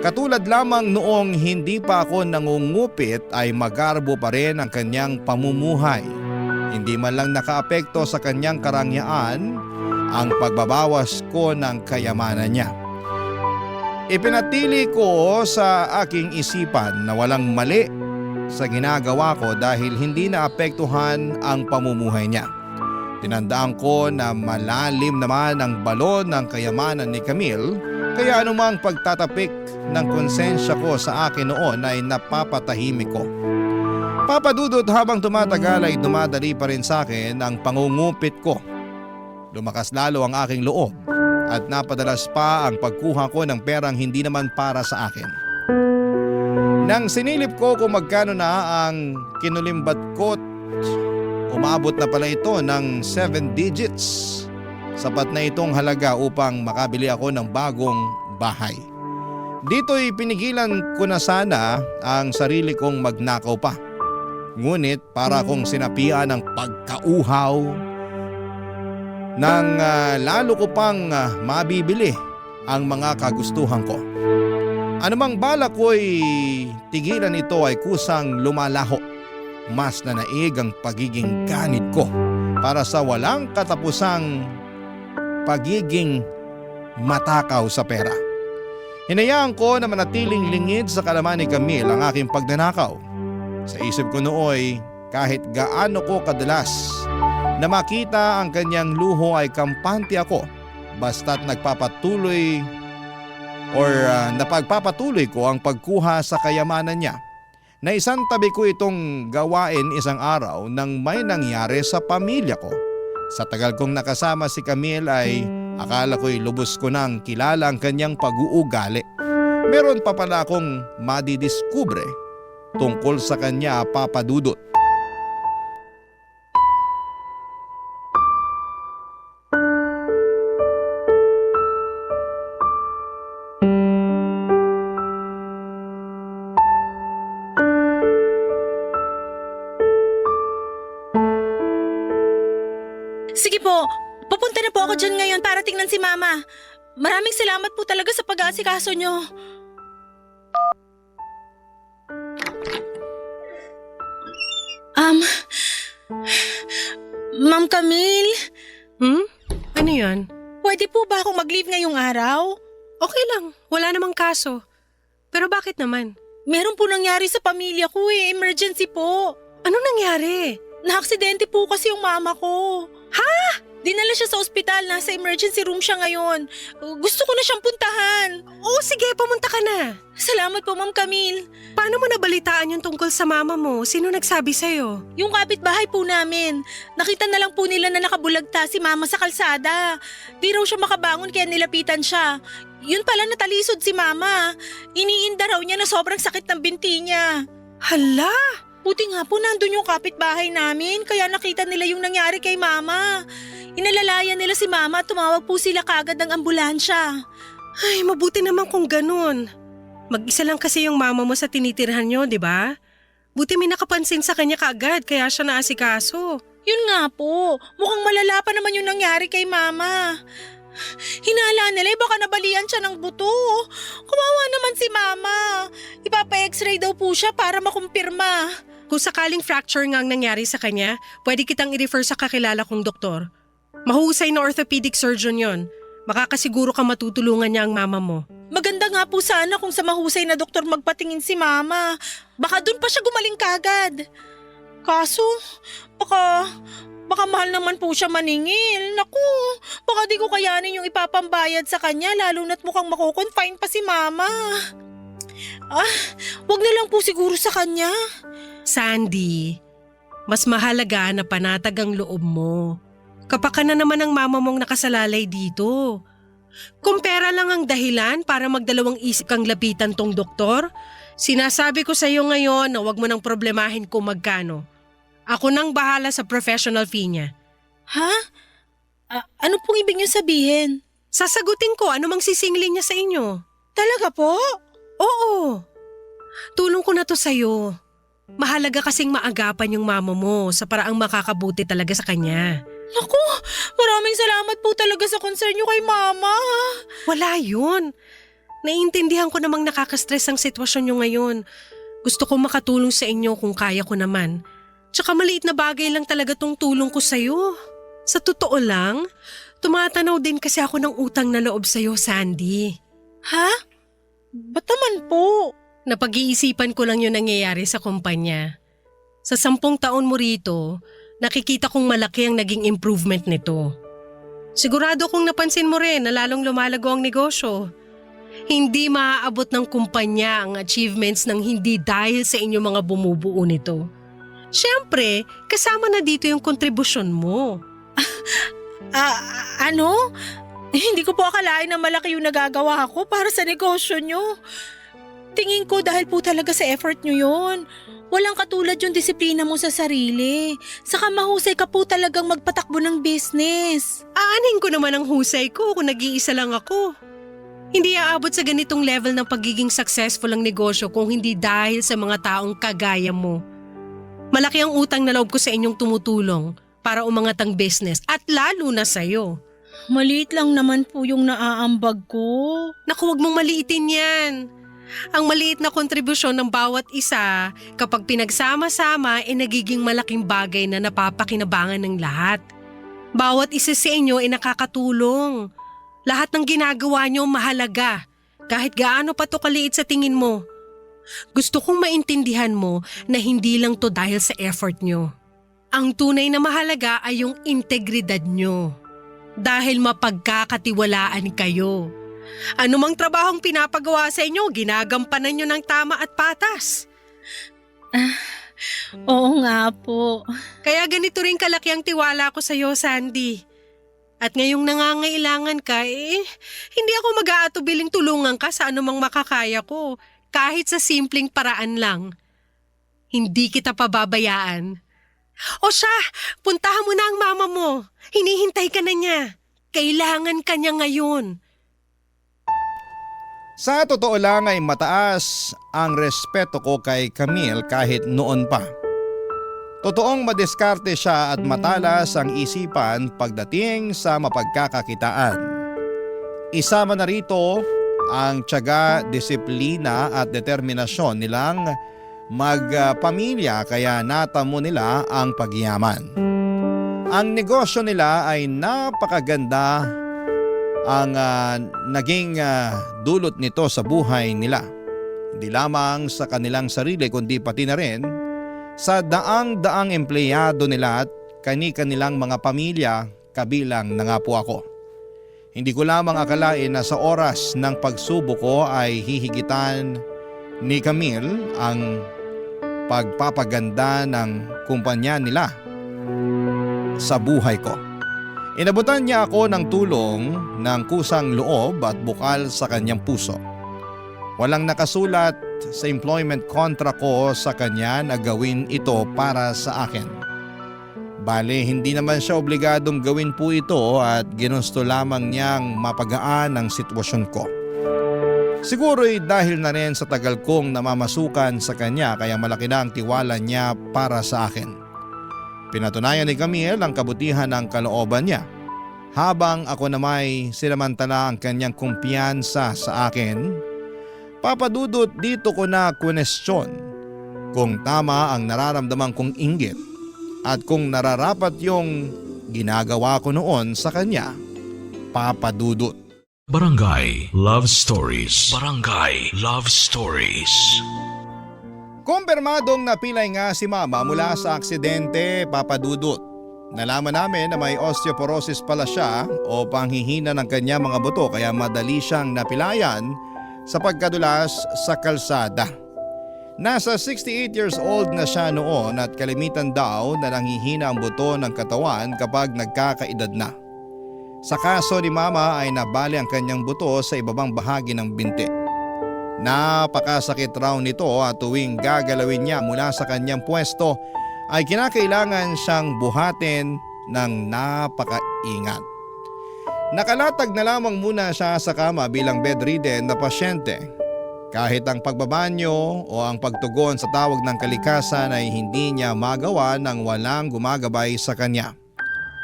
Katulad lamang noong hindi pa ako nangungupit ay magarbo pa rin ang kanyang pamumuhay. Hindi man lang nakaapekto sa kanyang karangyaan ang pagbabawas ko ng kayamanan niya. Ipinatili ko sa aking isipan na walang mali sa ginagawa ko dahil hindi naapektuhan ang pamumuhay niya. Tinandaan ko na malalim naman ang balon ng kayamanan ni Camille, kaya anumang pagtatapik ng konsensya ko sa akin noon ay napapatahimik ko. Papadudot habang tumatagal ay dumadali pa rin sa akin ang pangungupit ko. Lumakas lalo ang aking loob at napadalas pa ang pagkuha ko ng perang hindi naman para sa akin. Nang sinilip ko kung magkano na ang kinulimbat ko't umabot na pala ito ng 7 digits. Sapat na itong halaga upang makabili ako ng bagong bahay. Dito'y pinigilan ko na sana ang sarili kong magnakaw pa. Ngunit para akong sinapian ng pagkauhaw nang lalo ko pang mabibili ang mga kagustuhan ko. Anumang balak ko'y tigilan ito ay kusang lumalaho. Mas nanaig ang pagiging ganit ko para sa walang katapusang pagiging matakaw sa pera. Hinayaan ko na manatiling lingid sa kalaman ni Camille ang aking pagnanakaw. Sa isip ko nooy kahit gaano ko kadalas na makita ang kanyang luho ay kampante ako basta't napagpapatuloy ko ang pagkuha sa kayamanan niya. Naisang tabi ko itong gawain isang araw nang may nangyari sa pamilya ko. Sa tagal kong nakasama si Camille ay akala ko'y lubos ko nang kilala ang kanyang pag-uugali. Meron pa pala akong madidiskubre tungkol sa kanya, Papa Dudut. Sige po, pupunta na po ako dyan ngayon para tingnan si Mama. Maraming salamat po talaga sa pag-aasikaso nyo. Ma'am Camille, Ano yan? pwede po ba akong mag-leave ngayong araw? Okay lang, wala namang kaso. Pero bakit naman? Meron po nangyari sa pamilya ko emergency po. Ano nangyari? Naaksidente po kasi yung mama ko. Ha? Dinala siya sa ospital, nasa emergency room siya ngayon. Gusto ko na siyang puntahan. Oo, sige, pumunta ka na. Salamat po, Ma'am Camille. Paano mo nabalitaan yung tungkol sa mama mo? Sino nagsabi sa'yo? Yung kapitbahay po namin, nakita na lang po nila na nakabulagta si Mama sa kalsada. Di raw siya makabangon kaya nilapitan siya. Yun pala natalisod si Mama. Iniinda raw niya na sobrang sakit ng binti niya. Hala! Buti nga po nandun yung kapitbahay namin kaya nakita nila yung nangyari kay Mama. Inalalayan nila si Mama at tumawag po sila kaagad ng ambulansya. Ay, mabuti naman kung ganun. Mag-isa lang kasi yung mama mo sa tinitirhan nyo, di ba? Buti may nakapansin sa kanya kaagad kaya siya naasikaso. Yun nga po, mukhang malala pa naman yung nangyari kay Mama. Hinala nila baka nabalian siya ng buto. Kawawa naman si Mama. Ipapa-x-ray daw po siya para makumpirma. Kung sakaling fracture nga ang nangyari sa kanya, pwede kitang i-refer sa kakilala kong doktor. Mahusay na orthopedic surgeon yon. Makakasiguro ka matutulungan niya ang mama mo. Maganda nga po sana kung sa mahusay na doktor magpatingin si Mama. Baka dun pa siya gumaling kagad. Kaso, baka mahal naman po siya maningil. Naku, baka di ko kayanin yung ipapambayad sa kanya lalo na't mukhang makukonfine pa si Mama. Wag na lang po siguro sa kanya. Sandy, mas mahalaga na panatag ang loob mo. Kapaka na naman ang mama mong nakasalalay dito. Kung pera lang ang dahilan para magdalawang isip kang lapitan tong doktor, sinasabi ko sa iyo ngayon na wag mo nang problemahin kung magkano. Ako nang bahala sa professional fee niya. Ha? Ano pong ibig niyo sabihin? Sasagutin ko ano mang sisingilin niya sa inyo. Talaga po? Oo. Tulong ko na to sa'yo. Mahalaga kasing maagapan yung mama mo sa paraang makakabuti talaga sa kanya. Naku, maraming salamat po talaga sa concern niyo kay Mama. Wala yun. Naiintindihan ko namang nakaka-stress ang sitwasyon niyo ngayon. Gusto kong makatulong sa inyo kung kaya ko naman. Tsaka maliit na bagay lang talaga tong tulong ko sa'yo. Sa totoo lang, tumatanaw din kasi ako ng utang na loob sa'yo, Sandy. Ha? Ba't naman po? Napag-iisipan ko lang yung nangyayari sa kumpanya. Sa 10 taon mo rito, nakikita kong malaki ang naging improvement nito. Sigurado kong napansin mo rin na lalong lumalago ang negosyo. Hindi maaabot ng kumpanya ang achievements ng hindi dahil sa inyong mga bumubuo nito. Siyempre, kasama na dito yung kontribusyon mo. Ano? Hindi ko po akalain na malaki yung nagagawa ko para sa negosyo nyo. Tingin ko dahil po talaga sa effort nyo yun. Walang katulad yung disiplina mo sa sarili. Saka mahusay ka po talagang magpatakbo ng business. Aanin ko naman ang husay ko kung nag-iisa lang ako. Hindi aabot sa ganitong level ng pagiging successful ang negosyo kung hindi dahil sa mga taong kagaya mo. Malaki ang utang na loob ko sa inyong tumutulong para umangat ang business at lalo na sa'yo. Maliit lang naman po yung naaambag ko. Naku, huwag mong maliitin yan. Ang maliit na kontribusyon ng bawat isa kapag pinagsama-sama ay nagiging malaking bagay na napapakinabangan ng lahat. Bawat isa sa inyo ay nakakatulong. Lahat ng ginagawa nyo mahalaga, kahit gaano pa to kaliit sa tingin mo. Gusto kong maintindihan mo na hindi lang to dahil sa effort nyo. Ang tunay na mahalaga ay yung integridad nyo. Dahil mapagkakatiwalaan kayo. Anumang trabahong pinapagawa sa inyo, ginagampanan nyo ng tama at patas. Oo nga po. Kaya ganito rin kalaki ang tiwala ko sa iyo, Sandy. At ngayong nangangailangan ka, hindi ako mag-aatubiling tulungan ka sa anumang makakaya ko, kahit sa simpleng paraan lang. Hindi kita pababayaan. O siya, puntahan mo na ang mama mo. Hinihintay ka na niya. Kailangan ka niya ngayon. Sa totoo lang ay mataas ang respeto ko kay Camille kahit noon pa. Totoong madiskarte siya at matalas ang isipan pagdating sa mapagkakakitaan. Isama na rito ang tiyaga, disiplina at determinasyon nilang magpamilya kaya natamo nila ang pagyaman. Ang negosyo nila ay napakaganda ang naging dulot nito sa buhay nila. Hindi lamang sa kanilang sarili kundi pati na rin sa daang-daang empleyado nila at kani-kanilang mga pamilya, kabilang na nga po ako. Hindi ko lamang akalain na sa oras ng pagsubok ko ay hihigitan ni Camille ang pagpapaganda ng kumpanya nila sa buhay ko. Inabutan niya ako ng tulong ng kusang loob at bukal sa kanyang puso. Walang nakasulat sa employment contract ko sa kanya na gawin ito para sa akin. Bale, hindi naman siya obligadong gawin po ito at ginusto lamang niyang mapagaan ang sitwasyon ko. Siguro'y dahil na rin sa tagal kong namamasukan sa kanya kaya malaki na ang tiwala niya para sa akin. Pinatunayan ni Camille ang kabutihan ng kalooban niya. Habang ako na may sinamantala ang kanyang kumpiyansa sa akin, papadudot dito ko na kwestiyon kung tama ang nararamdaman kong inggit at kung nararapat yung ginagawa ko noon sa kanya, papadudot. Barangay Love Stories. Barangay Love Stories. Kumpirmadong napilay nga si mama mula sa aksidente, papadudot. Nalaman namin na may osteoporosis pala siya o panghihina ng kanya mga buto kaya madali siyang napilayan sa pagkadulas sa kalsada. Nasa 68 years old na siya noon at kalimitan daw na nanghihina ang buto ng katawan kapag nagkakaedad na. Sa kaso ni mama ay nabali ang kanyang buto sa ibabang bahagi ng binti. Napakasakit raw nito at tuwing gagalawin niya mula sa kanyang pwesto ay kinakailangan siyang buhatin ng napakaingat. Nakalatag na lamang muna siya sa kama bilang bedridden na pasyente. Kahit ang pagbabanyo o ang pagtugon sa tawag ng kalikasan ay hindi niya magawa nang walang gumagabay sa kanya.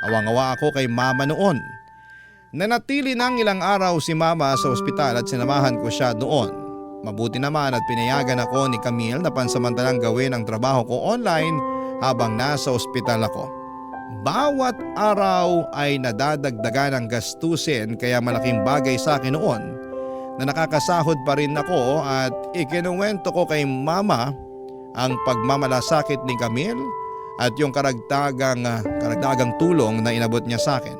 Awang-awa ako kay mama noon. Nanatili ng ilang araw si mama sa ospital at sinamahan ko siya doon. Mabuti naman at pinayagan ako ni Camille na pansamantalang gawin ang trabaho ko online habang nasa ospital ako. Bawat araw ay nadadagdagan ng gastusin kaya malaking bagay sa akin noon na nakakasahod pa rin ako at ikinuwento ko kay mama ang pagmamalasakit ni Camille at yung karagdagang tulong na inabot niya sa akin.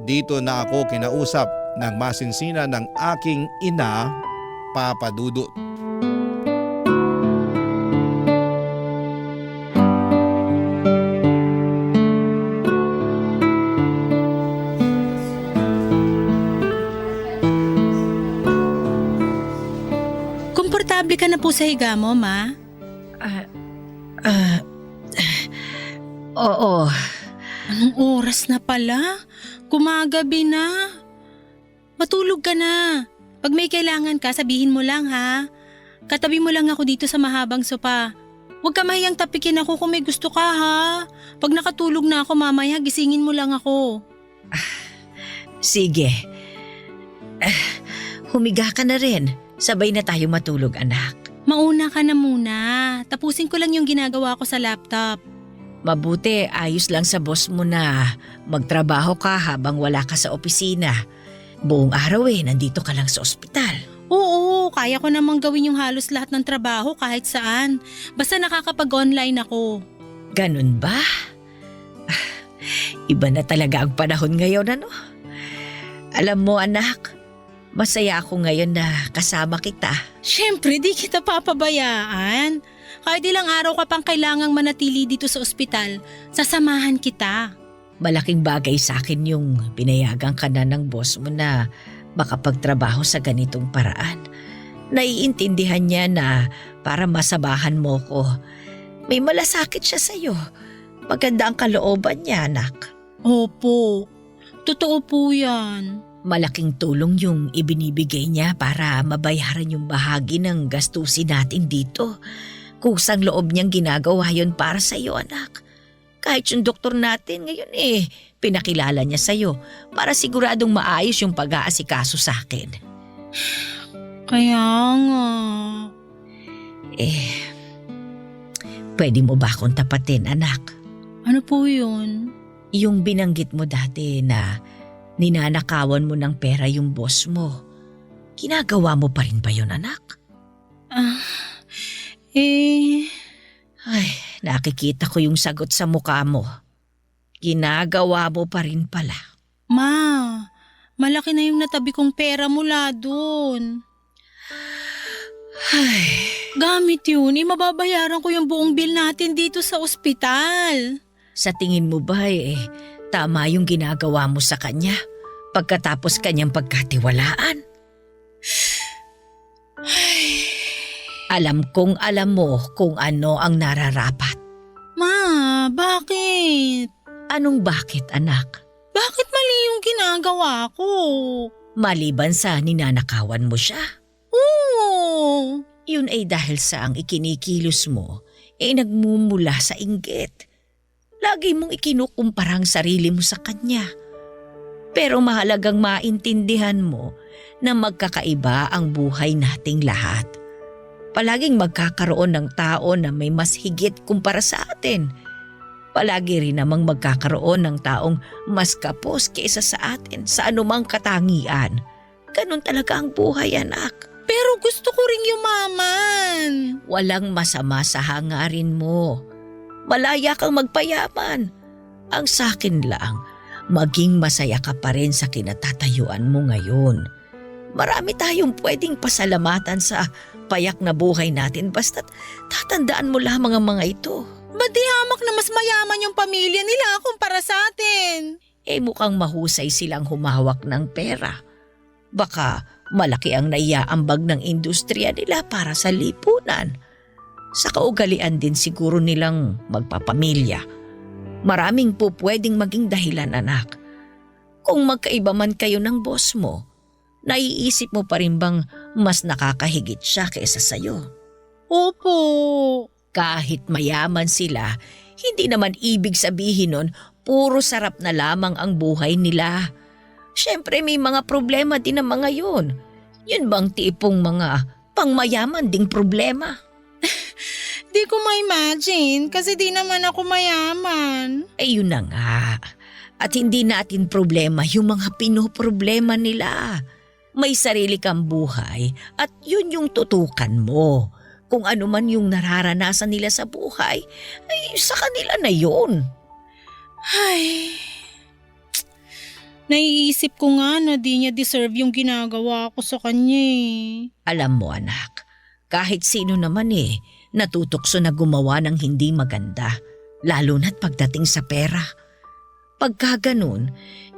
Dito na ako kinausap ng masinsina ng aking ina, Papa Dudut. Komportable ka na po sa higa mo, ma? Oo. Anong oras na pala? Gumagabi na. Matulog ka na. Pag may kailangan ka, sabihin mo lang ha. Katabi mo lang ako dito sa mahabang sopa. Huwag ka mahiyang tapikin ako kung may gusto ka ha. Pag nakatulog na ako mamaya, gisingin mo lang ako. Sige. Humiga ka na rin. Sabay na tayo matulog, anak. Mauna ka na muna. Tapusin ko lang yung ginagawa ko sa laptop. Mabuti, ayos lang sa boss mo na magtrabaho ka habang wala ka sa opisina. Buong araw nandito ka lang sa ospital. Oo, kaya ko namang gawin yung halos lahat ng trabaho kahit saan. Basta nakakapag-online ako. Ganun ba? Iba na talaga ang panahon ngayon, ano? Alam mo anak, masaya ako ngayon na kasama kita. Siyempre, di kita papabayaan. Kahit ilang araw ka pang kailangang manatili dito sa ospital, sasamahan kita. Malaking bagay sa akin yung pinayagan ka na ng boss mo na makapagtrabaho sa ganitong paraan. Naiintindihan niya na para masabahan mo ko. May malasakit siya sa'yo. Maganda ang kalooban niya, anak. Opo, totoo po yan. Malaking tulong yung ibinibigay niya para mabayaran yung bahagi ng gastusin natin dito. Kusang loob niyang ginagawa yon para sa iyo, anak. Kahit yung doktor natin ngayon pinakilala niya sa iyo para siguradong maayos yung pag-aasikaso sa akin. Kaya nga. Pwede mo ba akong tapatin, anak? Ano po yun? Yung binanggit mo dati na ninanakawan mo ng pera yung boss mo. Ginagawa mo pa rin ba yun, anak? Ay, nakikita ko yung sagot sa mukha mo. Ginagawa mo pa rin pala. Ma, malaki na yung natabi kong pera mula dun. Ay, Gamit yun, mababayaran ko yung buong bill natin dito sa ospital. sa tingin mo ba tama yung ginagawa mo sa kanya pagkatapos kanyang pagkatiwalaan? Alam kong alam mo kung ano ang nararapat. Ma, bakit? Anong bakit, anak? Bakit mali yung ginagawa ko? Maliban sa ninanakawan mo siya. Oo. Yun ay dahil sa ang ikinikilos mo nagmumula sa inggit. Lagi mong ikinukumparang sarili mo sa kanya. Pero mahalagang maintindihan mo na magkakaiba ang buhay nating lahat. Palaging magkakaroon ng tao na may mas higit kumpara sa atin. Palagi rin namang magkakaroon ng taong mas kapos kaysa sa atin sa anumang katangian. Ganun talaga ang buhay, anak. Pero gusto ko ring yumaman. Walang masama sa hangarin mo. Malaya kang magpayaman. Ang sakin lang, maging masaya ka pa rin sa kinatatayuan mo ngayon. Marami tayong pwedeng pasalamatan sa payak na buhay natin basta't tatandaan mo lamang ang mga ito. Ba't di hamak na mas mayaman yung pamilya nila kumpara sa atin? Mukhang mahusay silang humawak ng pera. Baka malaki ang naiaambag ng industriya nila para sa lipunan. Sa kaugalian din siguro nilang magpapamilya. Maraming po pwedeng maging dahilan, anak. Kung magkaiba man kayo ng boss mo, naiisip mo pa rin bang mas nakakahigit siya kaysa sa'yo? Opo. Kahit mayaman sila, hindi naman ibig sabihin nun puro sarap na lamang ang buhay nila. Siyempre may mga problema din ang mga yun. Yun bang tipong mga pangmayaman ding problema? Di ko ma-imagine kasi di naman ako mayaman. Yun na nga. At hindi natin problema yung mga pinoproblema nila. May sarili kang buhay at yun yung tutukan mo. Kung ano man yung nararanasan nila sa buhay, sa kanila na yun. Ay, naiisip ko nga na di niya deserve yung ginagawa ko sa kanya eh. Alam mo anak, kahit sino naman natutokso na gumawa ng hindi maganda, lalo na't pagdating sa pera. Pagka ganun,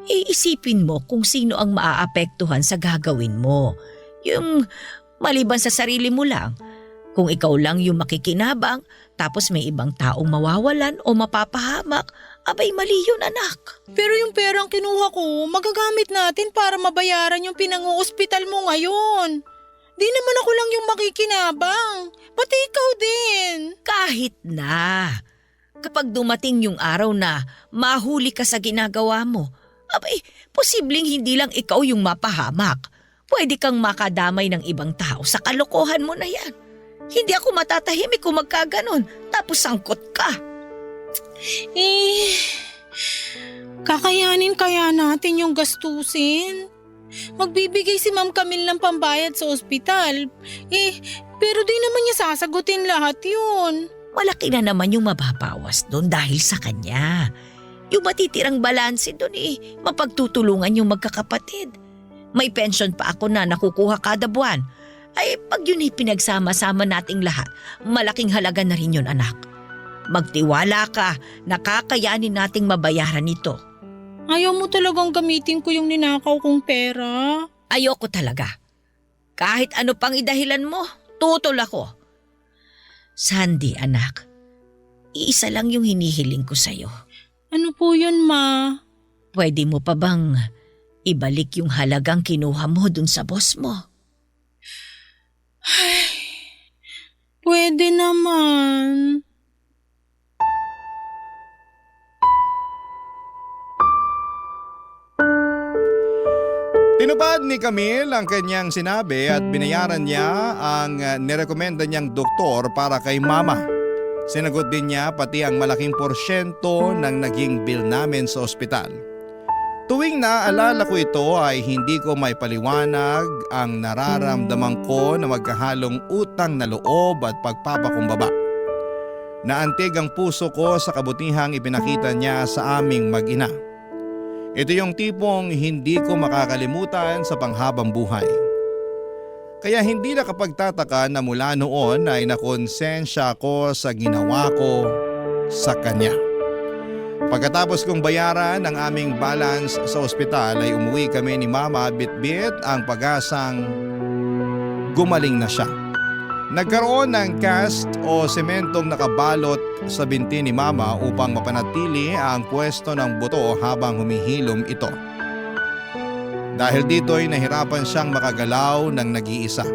iisipin mo kung sino ang maaapektuhan sa gagawin mo. Yung maliban sa sarili mo lang. Kung ikaw lang yung makikinabang, tapos may ibang taong mawawalan o mapapahamak, abay mali yun anak. Pero yung perang kinuha ko, magagamit natin para mabayaran yung pinang-oospital mo ngayon. Di naman ako lang yung makikinabang, pati ikaw din. Kahit na. Kapag dumating yung araw na mahuli ka sa ginagawa mo, abay posibleng hindi lang ikaw yung mapahamak. Pwede kang makadamay ng ibang tao sa kalokohan mo na yan. Hindi ako matatahimik kung magkaganon, tapos sangkot ka. Kakayanin kaya natin yung gastusin? Magbibigay si Ma'am Camille ng pambayad sa ospital. Pero di naman niya sasagutin lahat yun. Malaki na naman yung mababawas doon dahil sa kanya. Yung matitirang balanse doon mapagtutulungan yung magkakapatid. May pension pa ako na nakukuha kada buwan. Ay pag yun pinagsama-sama nating lahat, malaking halaga na rin yun, anak. Magtiwala ka, nakakayanin nating mabayaran ito. Ayaw mo talagang gamitin ko yung ninakaw kong pera. Ayoko talaga. Kahit ano pang idahilan mo, tutol ako. Sandy, anak, iisa lang yung hinihiling ko sa'yo. Ano po yun, Ma? Pwede mo pa bang ibalik yung halagang kinuha mo dun sa boss mo? Pwede naman. Tinupad ni Camille ang kanyang sinabi at binayaran niya ang nirekomenda niyang doktor para kay mama. Sinagot din niya pati ang malaking porsyento ng naging bill namin sa ospital. Tuwing naaalala ko ito ay hindi ko may paliwanag ang nararamdaman ko na magkahalong utang na loob at pagpapakumbaba. Naantig ang puso ko sa kabutihang ipinakita niya sa aming mag-ina. Ito yung tipong hindi ko makakalimutan sa panghabang buhay. Kaya hindi nakapagtataka na mula noon ay nakonsensya ko sa ginawa ko sa kanya. Pagkatapos kong bayaran ang aming balance sa ospital ay umuwi kami ni Mama bit-bit ang pag-asang gumaling na siya. Nagkaroon ng cast o sementong nakabalot sa binti ni Mama upang mapanatili ang pwesto ng buto habang humihilom ito. Dahil dito ay nahirapan siyang makagalaw ng nag-iisa.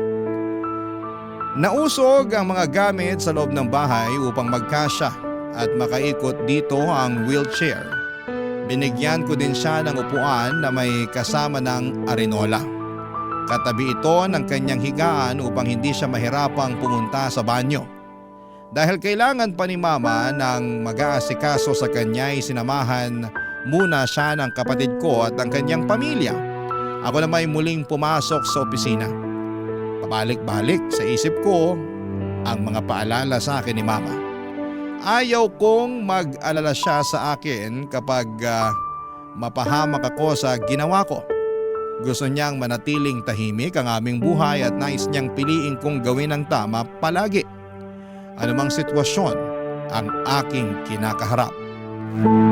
Nausog ang mga gamit sa loob ng bahay upang magkasya at makaikot dito ang wheelchair. Binigyan ko din siya ng upuan na may kasama ng arenola. Katabi ito ng kanyang higaan upang hindi siya mahirapang pumunta sa banyo. Dahil kailangan pa ni Mama ng mag-aasikaso sa kanya ay sinamahan muna siya ng kapatid ko at ang kanyang pamilya. Ako na may muling pumasok sa opisina. Pabalik-balik sa isip ko ang mga paalala sa akin ni Mama. Ayaw kong mag-alala siya sa akin kapag mapahamak ako sa ginawa ko. Gusto niyang manatiling tahimik ang aming buhay at nais niyang piliin kong gawin ang tama palagi. Anumang sitwasyon ang aking kinakaharap.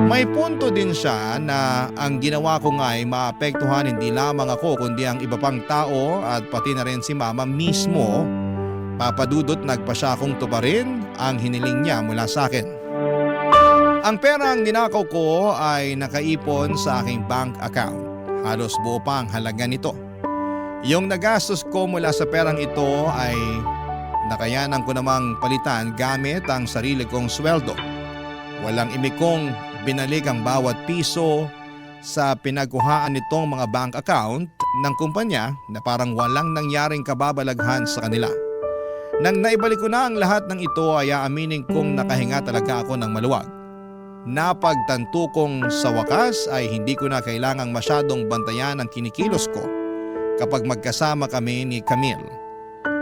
May punto din siya na ang ginawa ko nga ay maapektuhan hindi lamang ako kundi ang iba pang tao at pati na rin si Mama mismo. Papadudot nagpa siya akong tuparin ang hiniling niya mula sa akin. Ang perang ninakaw ko ay nakaipon sa aking bank account. Halos buo pa ang halaga nito. Yung nagastos ko mula sa perang ito ay nakayanan ko namang palitan gamit ang sarili kong sweldo. Walang imikong binalik ang bawat piso sa pinagkuhaan nitong mga bank account ng kumpanya na parang walang nangyaring kababalaghan sa kanila. Nang naibalik ko na ang lahat ng ito ay aaminin kong nakahinga talaga ako ng maluwag. Napagtanto kong sa wakas ay hindi ko na kailangang masyadong bantayan ang kinikilos ko kapag magkasama kami ni Camille.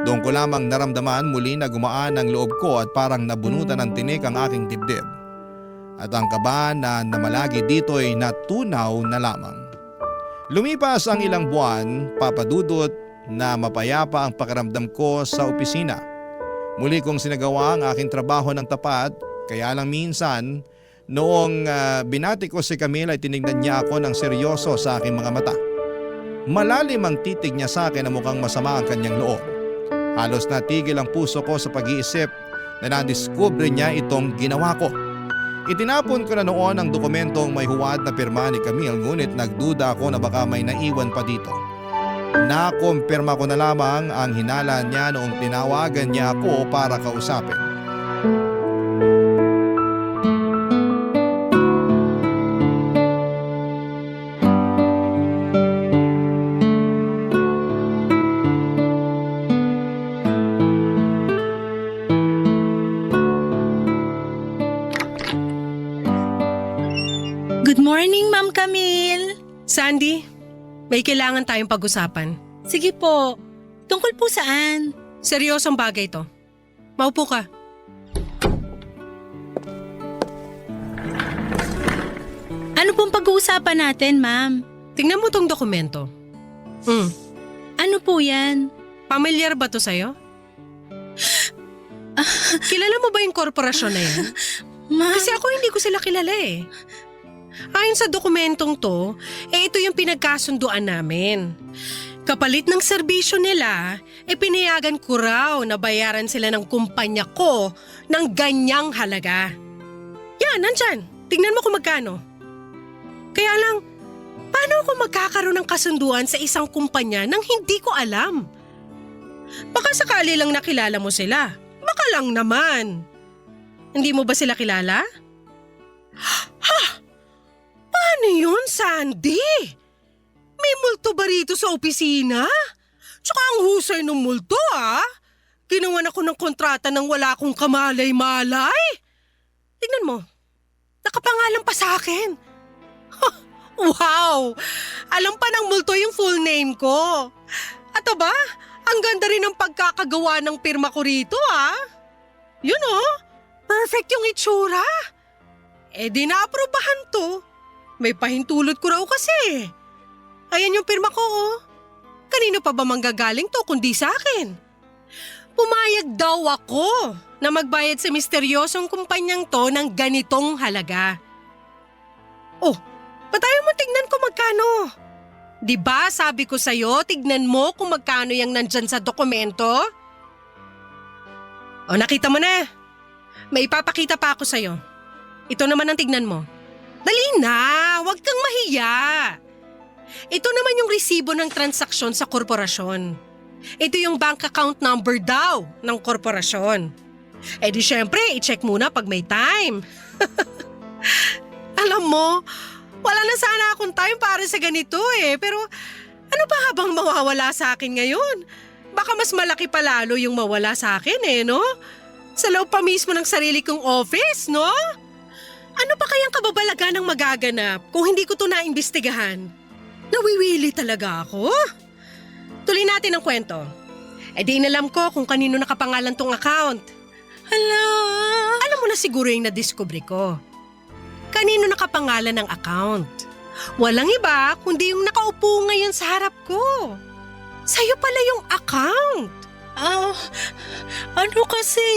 Doon ko lamang naramdaman muli na gumaan ang loob ko at parang nabunutan ng tinik ang aking dibdib. At ang kaba na namalagi dito ay natunaw na lamang. Lumipas ang ilang buwan, papadudot na mapayapa ang pakiramdam ko sa opisina. Muli kong sinagawa ang aking trabaho ng tapat, kaya lang minsan noong binati ko si Camille ay tinignan niya ako ng seryoso sa aking mga mata. Malalim ang titig niya sa akin na mukhang masama ang kanyang loob. Halos natigil ang puso ko sa pag-iisip na nadiskubre niya itong ginawa ko. Itinapon ko na noon ang dokumentong may huwad na pirma ni Camille ngunit nagduda ako na baka may naiwan pa dito. Nakumpirma ko na lamang ang hinala niya noong tinawagan niya ako para kausapin. Good morning, Ma'am Camille. Sandy, may kailangan tayong pag-usapan. Sige po. Tungkol po saan? Seryosong bagay to. Maupo ka. Ano pong pag-uusapan natin, ma'am? Tingnan mo tong dokumento. Ano po yan? Pamilyar ba to sa'yo? Kilala mo ba yung korporasyon na yan? Ma'am, Kasi ako hindi ko sila kilala eh. Ayon sa dokumentong to, ito yung pinagkasunduan namin. Kapalit ng serbisyo nila, pinayagan ko raw na bayaran sila ng kumpanya ko ng ganyang halaga. Yan, nandyan. Tingnan mo kung magkano. Kaya lang, paano ako magkakaroon ng kasunduan sa isang kumpanya nang hindi ko alam? Baka sakali lang nakilala mo sila. Baka lang naman. Hindi mo ba sila kilala? Ha? Paano yun, Sandy? May multo ba rito sa opisina? Tsaka ang husay ng multo, ah. Ginawan ako ng kontrata nang wala akong kamalay-malay. Tignan mo. Nakapangalan pa sa akin. Wow! Alam pa ng multo yung full name ko. At aba, ang ganda rin ng pagkakagawa ng pirma ko rito, ah. Yun oh, perfect yung itsura. Di na-aprobahan to. May pahintulot ko raw kasi. Ayan yung pirma ko, oh. Kanino pa ba manggagaling to kundi sa akin? Pumayag daw ako na magbayad sa misteryosong kumpanyang to ng ganitong halaga. Oh, patayo mo tignan kung magkano. Diba sabi ko sa'yo, tignan mo kung magkano yung nandyan sa dokumento? O nakita mo na. May ipapakita pa ako sa'yo. Ito naman ang tignan mo. Dali na, huwag kang mahiya. Ito naman yung resibo ng transaksyon sa korporasyon. Ito yung bank account number daw ng korporasyon. Di syempre, i-check muna pag may time. Alam mo, wala na sana akong time para sa ganito eh. Pero ano pa habang mawawala sa akin ngayon? Baka mas malaki pa lalo yung mawala sa akin eh, no? Sa loob pa mismo ng sarili kong office, no? Ano pa kayang kababalagan ng magaganap kung hindi ko to naimbestigahan? Nawiwili talaga ako. Tuloy natin ang kwento. Di inalam ko kung kanino nakapangalan tong account. Hala! Alam mo na siguro yung nadiskubre ko. Kanino nakapangalan ng account? Walang iba kundi yung nakaupo ngayon sa harap ko. Sa'yo pala yung account. Ano kasi?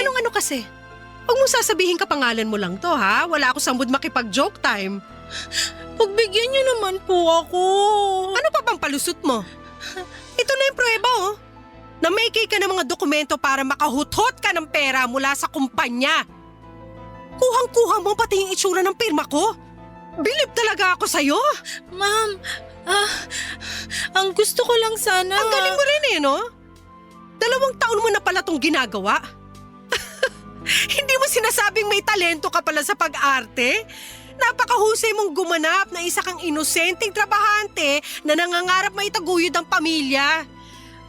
Anong ano kasi? Huwag mo sasabihin kapangalan mo lang to ha. Wala ako sa mood makipag-joke time. Pagbigyan niyo naman po ako. Ano pa bang palusot mo? Ito na yung prueba oh. Na-make ka ng mga dokumento para makahuthot ka ng pera mula sa kumpanya. Kuhang-kuha mo pati yung itsura ng pirma ko. Bilib talaga ako sa'yo. Ma'am, ang gusto ko lang sana… Ang galing mo rin eh, no? 2 taon mo na pala tong ginagawa. Hindi mo sinasabing may talento ka pala sa pag-arte? Napakahusay mong gumanap na isa kang inosenteng trabahante na nangangarap maitaguyod ang pamilya.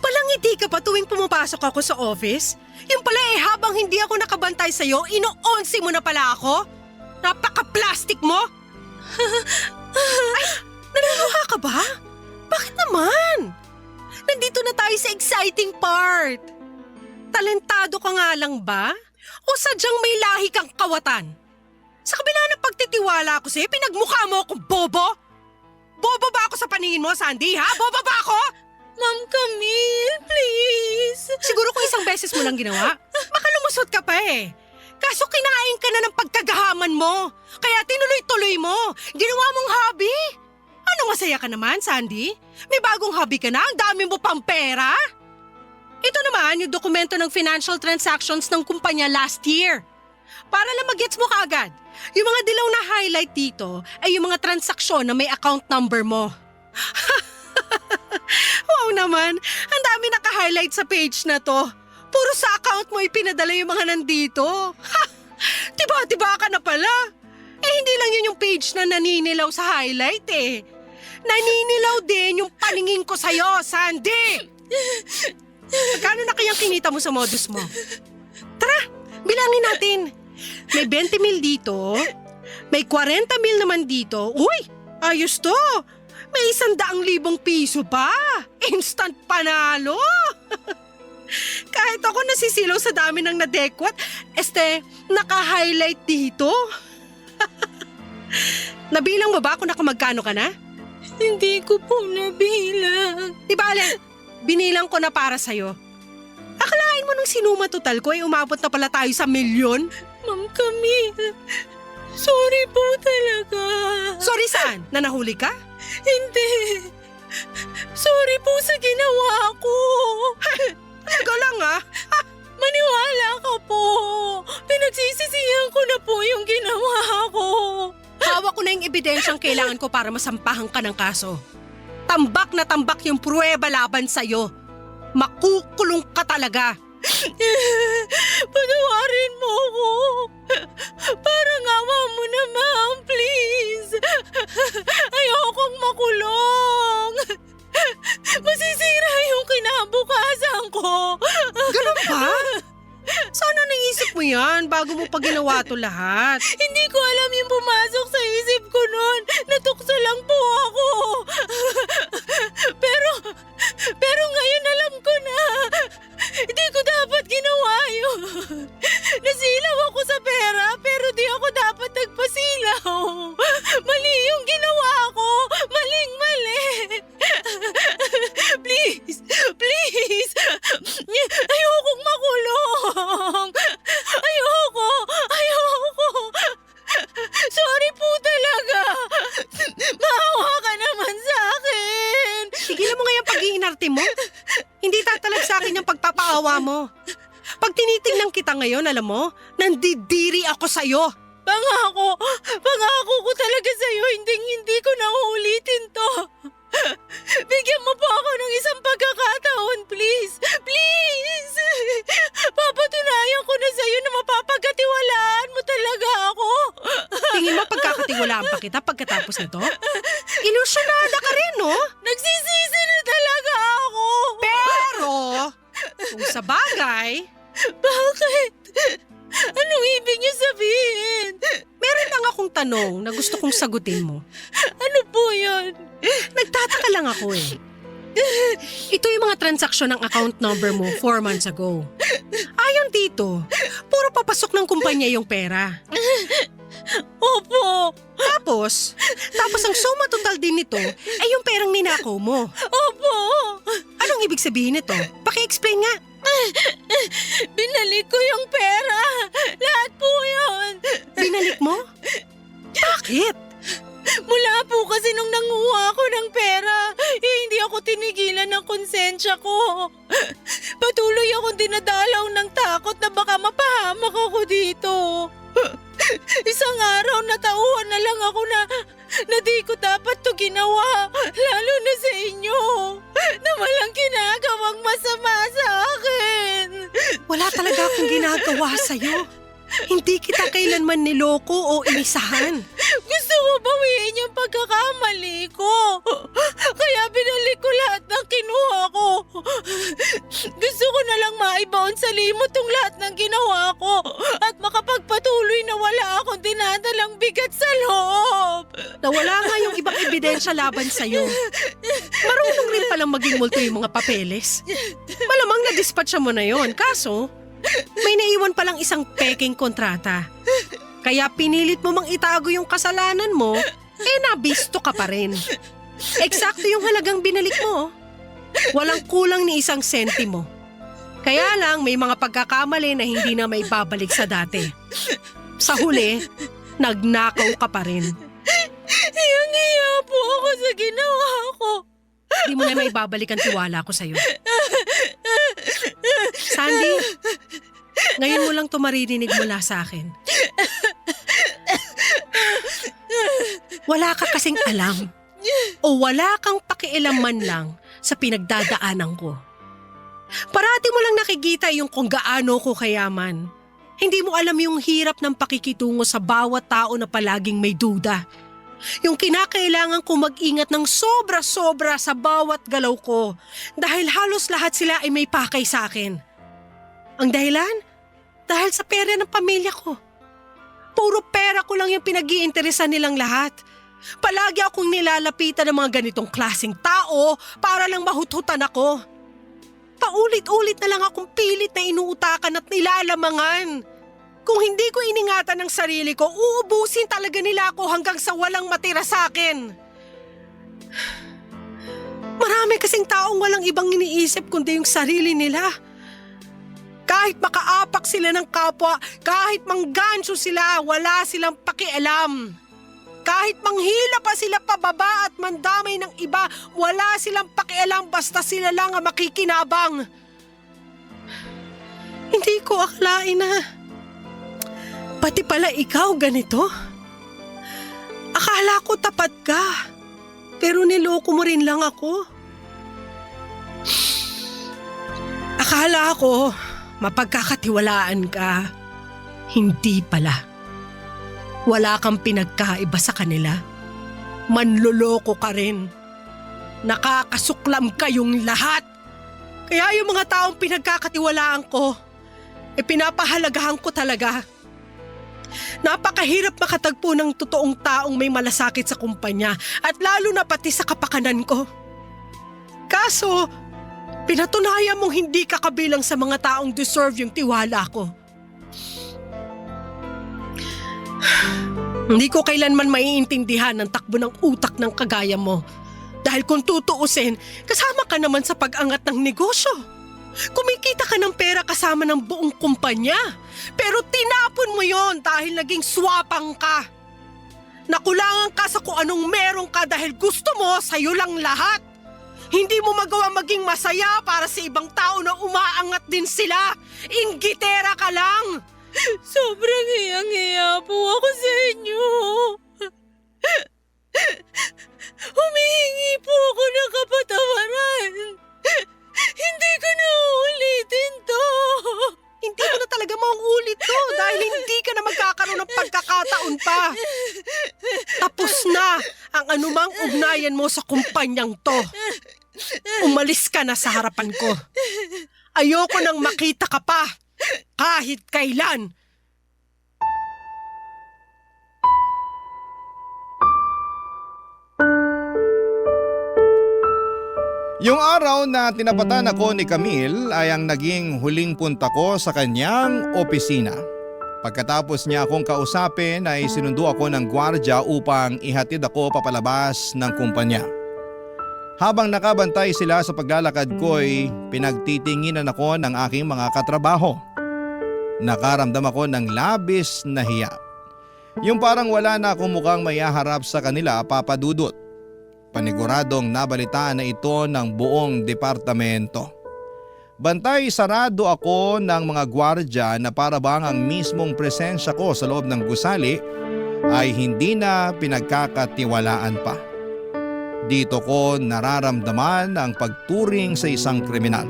Palangiti ka pa tuwing pumapasok ako sa office? Yung pala habang hindi ako nakabantay sa'yo, ino-onsi mo na pala ako? Napaka-plastic mo? Ay, naluluha ka ba? Bakit naman? Nandito na tayo sa exciting part. Talentado ka nga lang ba? O sadyang may lahi kang kawatan? Sa kabila ng pagtitiwala ko sa'yo, pinagmukha mo akong bobo? Bobo ba ako sa paningin mo, Sandy, ha? Bobo ba ako? Ma'am Camille, please. Siguro kung isang beses mo lang ginawa, baka lumusot ka pa eh. Kaso kinain ka na ng pagkagahaman mo. Kaya tinuloy-tuloy mo. Ginawa mong hobby. Ano masaya ka naman, Sandy? May bagong hobby ka na? Ang dami mo pang pera? Ito naman yung dokumento ng financial transactions ng kumpanya last year. Para lang mag-gets mo kaagad. Yung mga dilaw na highlight dito ay yung mga transaksyon na may account number mo. Wow naman, ang dami naka-highlight sa page na to. Puro sa account mo ipinadala yung mga nandito. Ha! Tiba-tiba ka na pala. Hindi lang yun yung page na naninilaw sa highlight eh. Naninilaw din yung paningin ko sa'yo, Sandy! Magkano na kayang kinita mo sa modus mo? Tara, bilangin natin. May 20 mil dito, may 40 mil naman dito. Uy, ayos to! May 100,000 piso pa! Instant panalo! Kahit ako nasisilaw sa dami ng nadekwat, naka-highlight dito. Nabilang mo ba kung nakamagkano ka na? Hindi ko po nabilang. Di bale, binilang ko na para sa'yo. Akalain mo nung sinuma total ko ay umabot na pala tayo sa 1,000,000? Ma'am Camille, sorry po talaga. Sorry saan? Na nahuli ka? Hindi. Sorry po sa ginawa ko. Talaga lang ah. Maniwala ka po. Pinagsisisihan ko na po yung ginawa ko. Hawak ko na yung ebidensyang kailangan ko para masampahan ka ng kaso. Tambak na tambak yung pruweba laban sa'yo. Makukulong ka talaga. Patawarin mo ko. Parang awa mo na, ma'am, please. Ayokong makulong. Masisira yung kinabukasan ko. Ganun ba? Sana naisip mo yan bago mo pa ginawa to lahat. Hindi ko alam yung pumasok sa isip ko noon. Natukso lang po ako. Pero ngayon alam ko na. Hindi ko dapat ginawa yun. Nasilaw ako sa pera pero di ako dapat nagpasilaw. Mali yung ginawa ko. Maling-mali. Please. Ayokong makulong. Ayoko. Sorry po talaga. Maawa ka naman sa akin. Tigilan mo nga yung pag-iinarte mo. Hindi tatalag sa akin yung pagpapaawa mo. Pag tinitingnan kita ngayon, alam mo, nandidiri ako sa'yo. Pangako ko talaga sa'yo, hindi ko na uulitin to. Bigyan mo po ako ng isang pagkakataon, please. Please! Papatunayan ko na sa'yo na mapapagkatiwalaan mo talaga ako. Tingin mo pagkakatiwalaan pa kita pagkatapos nito? Ilusyonada ka rin, no? Nagsisisi na talaga ako. Pero, kung sa bagay, Bakit? Anong ibig niyo sabihin? meron lang akong tanong na gusto kong sagutin mo. Ano po yun? Nagtataka lang ako eh. Ito yung mga transaksyon ng account number mo 4 months ago. Ayon dito, puro papasok ng kumpanya yung pera. Opo. Tapos ang suma total din nito ay yung perang ninakaw mo. Opo. Anong ibig sabihin nito? Paki-explain nga. Binalik ko yung pera. Lahat po yun. Binalik mo? Bakit? Mula po kasi nung nanguha ako ng pera, hindi ako tinigilan ng konsensya ko. Patuloy akong dinadalaw ng takot na baka mapahamak ako dito. Isang araw natauhan na lang ako na di ko dapat to ginawa, lalo na sa inyo, na walang ginagawang masama sa akin. Wala talaga akong ginagawa sa'yo. Hindi kita kailanman niloko o inisahan. Gusto ko bawiin yung pagkakamali ko. Kaya binalik ko lahat ng kinuha ko. Gusto ko na lang maibaon sa limot tong lahat ng ginawa ko at makapagpatuloy na wala akong dinadalang bigat sa loob. Nawala nga yung ibang ebidensya laban sa'yo. Marunong rin palang maging multo yung mga papeles. Malamang na-dispatcha mo na yon. Kaso, may naiwan palang isang peking kontrata. Kaya pinilit mo mang itago yung kasalanan mo, nabisto ka pa rin. Eksakto yung halagang binalik mo. Walang kulang ni isang sentimo. Kaya lang may mga pagkakamali na hindi na may babalik sa dati. Sa huli, nagnakaw ka pa rin. Hiyang-hiya po ako sa ginawa ko. Di mo na may babalik ang tiwala ko sa'yo. Sandy, ngayon mo lang ito maririnig mula sa akin. Wala ka kasing alam o wala kang pakialam man lang sa pinagdadaanan ko. Parati mo lang nakikita yung kung gaano ko kayaman. Hindi mo alam yung hirap ng pakikitungo sa bawat tao na palaging may duda. Yung kinakailangan ko mag-ingat ng sobra-sobra sa bawat galaw ko dahil halos lahat sila ay may pakay sa akin. Ang dahilan? Dahil sa pera ng pamilya ko. Puro pera ko lang yung pinag-iinteresan nilang lahat. Palagi akong nilalapitan ng mga ganitong klaseng tao para lang mahuthutan ako. Paulit-ulit na lang akong pilit na inuutakan at nilalamangan. Kung hindi ko iningatan ang sarili ko, uubusin talaga nila ako hanggang sa walang matira sa akin. Marami kasing taong walang ibang iniisip kundi yung sarili nila. Kahit makaapak sila ng kapwa, kahit manggansyo sila, wala silang pakialam. Kahit manghila pa sila pababa at mandamay ng iba, wala silang pakialam basta sila lang ang makikinabang. Hindi ko akalain na pati pala ikaw ganito. Akala ko tapat ka, pero niloko mo rin lang ako. Akala ko mapagkakatiwalaan ka. Hindi pala. Wala kang pinagkaiba sa kanila. Manloloko ka rin. Nakakasuklam kayong lahat. Kaya yung mga taong pinagkakatiwalaan ko, pinapahalagahan ko talaga. Napakahirap makatagpo ng totoong taong may malasakit sa kumpanya at lalo na pati sa kapakanan ko. Kaso, pinatunayan mong hindi ka kabilang sa mga taong deserve yung tiwala ko. Hindi ko kailanman maiintindihan ang takbo ng utak ng kagaya mo. Dahil kung tutuusin, kasama ka naman sa pag-angat ng negosyo. Kumikita ka ng pera kasama ng buong kumpanya. Pero tinapon mo yon dahil naging swapang ka. Nakulangan ka sa kung anong meron ka dahil gusto mo sa'yo lang lahat. Hindi mo magawa maging masaya para sa ibang tao na umaangat din sila. Inggitera ka lang. Sobrang hiyang-hiya po ako sa inyo. Humihingi po ako ng kapatawaran. Hindi ko na uulitin to. Hindi mo na talaga mauulit to dahil hindi ka na magkakaroon ng pagkakataon pa. Tapos na ang anumang ugnayan mo sa kumpanyang to. Umalis ka na sa harapan ko. Ayoko nang makita ka pa. Kahit kailan. Yung araw na tinapatan ako ni Camille ay ang naging huling punta ko sa kanyang opisina. Pagkatapos niya akong kausapin ay sinundo ako ng gwardya upang ihatid ako papalabas ng kumpanya. Habang nakabantay sila sa paglalakad ko'y pinagtitinginan ako ng aking mga katrabaho. Nakaramdam ako ng labis na hiya. Yung parang wala na akong mukhang mayaharap sa kanila, Papa Dudut. Paniguradong nabalitaan na ito ng buong departamento. Bantay sarado ako ng mga gwardya na para bang ang mismong presensya ko sa loob ng gusali ay hindi na pinagkakatiwalaan pa. Dito ko nararamdaman ang pagturing sa isang kriminal.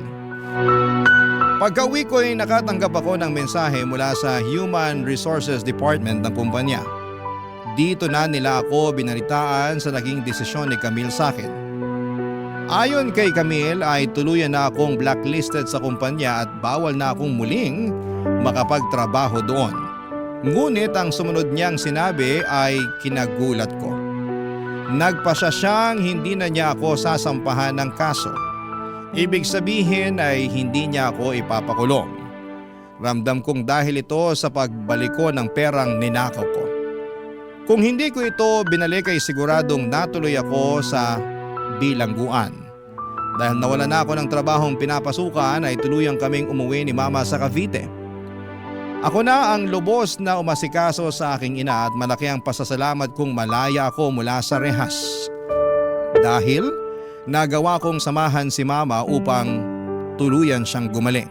Pagka-uwi ko ay nakatanggap ako ng mensahe mula sa Human Resources Department ng kumpanya. Dito na nila ako binalitaan sa naging desisyon ni Camille sa akin. Ayon kay Camille ay tuluyan na akong blacklisted sa kumpanya at bawal na akong muling makapagtrabaho doon. Ngunit ang sumunod niyang sinabi ay kinagulat ko. Nagpasya siyang hindi na niya ako sasampahan ng kaso. Ibig sabihin ay hindi niya ako ipapakulong. Ramdam kong dahil ito sa pagbalik ko ng perang ninakaw ko. Kung hindi ko ito binalik ay siguradong natuloy ako sa bilangguan. Dahil nawala na ako ng trabahong pinapasukan ay tuluyang kaming umuwi ni Mama sa Cavite. Ako na ang lubos na umasikaso sa aking ina at malaki ang pasasalamat kong malaya ako mula sa rehas. Dahil nagawa kong samahan si Mama upang tuluyan siyang gumaling.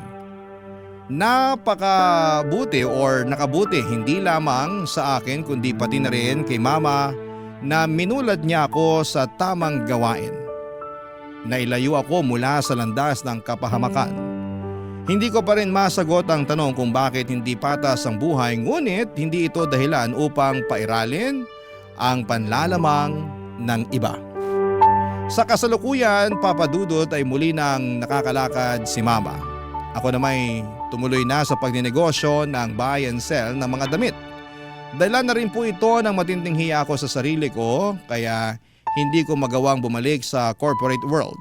Napakabuti or nakabuti hindi lamang sa akin kundi pati na rin kay Mama na minulad niya ako sa tamang gawain. Nailayo ako mula sa landas ng kapahamakan. Hindi ko pa rin masagot ang tanong kung bakit hindi patas ang buhay, ngunit hindi ito dahilan upang pairalin ang panlalamang ng iba. Sa kasalukuyan, Papa Dudut ay muli nang nakakalakad si Mama. Ako namay tumuloy na sa pagninegosyo ng buy and sell ng mga damit. Dahilan na rin po ito ng matinding hiya ako sa sarili ko kaya hindi ko magawang bumalik sa corporate world.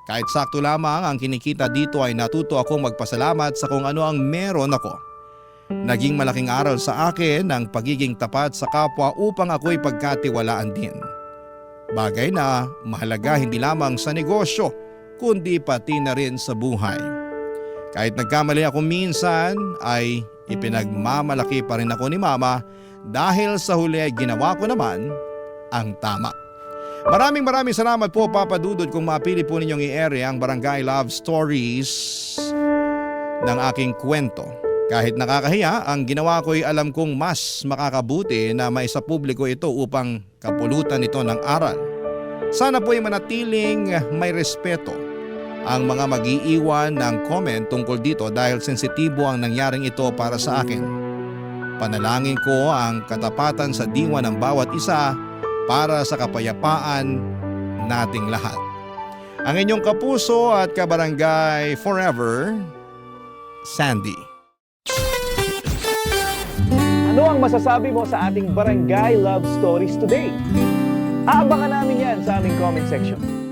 Kahit sakto lamang ang kinikita dito ay natuto akong magpasalamat sa kung ano ang meron ako. Naging malaking aral sa akin ang pagiging tapat sa kapwa upang ako'y pagkatiwalaan din. Bagay na mahalaga hindi lamang sa negosyo kundi pati na rin sa buhay. Kahit nagkamali ako minsan ay ipinagmamalaki pa rin ako ni Mama dahil sa huli ay ginawa ko naman ang tama. Maraming salamat po Papa Dudut kung mapili po ninyong i-ere ang Barangay Love Stories ng aking kwento. Kahit nakakahiya, ang ginawa ko ay alam kong mas makakabuti na maisa publiko ito upang kapulutan ito ng aral. Sana po ay manatiling may respeto ang mga mag-iiwan ng comment tungkol dito dahil sensitibo ang nangyaring ito para sa akin. Panalangin ko ang katapatan sa diwa ng bawat isa para sa kapayapaan nating lahat. Ang inyong kapuso at kabarangay forever, Sandy. Ano ang masasabi mo sa ating Barangay Love Stories today? Aabangan namin yan sa aming comment section.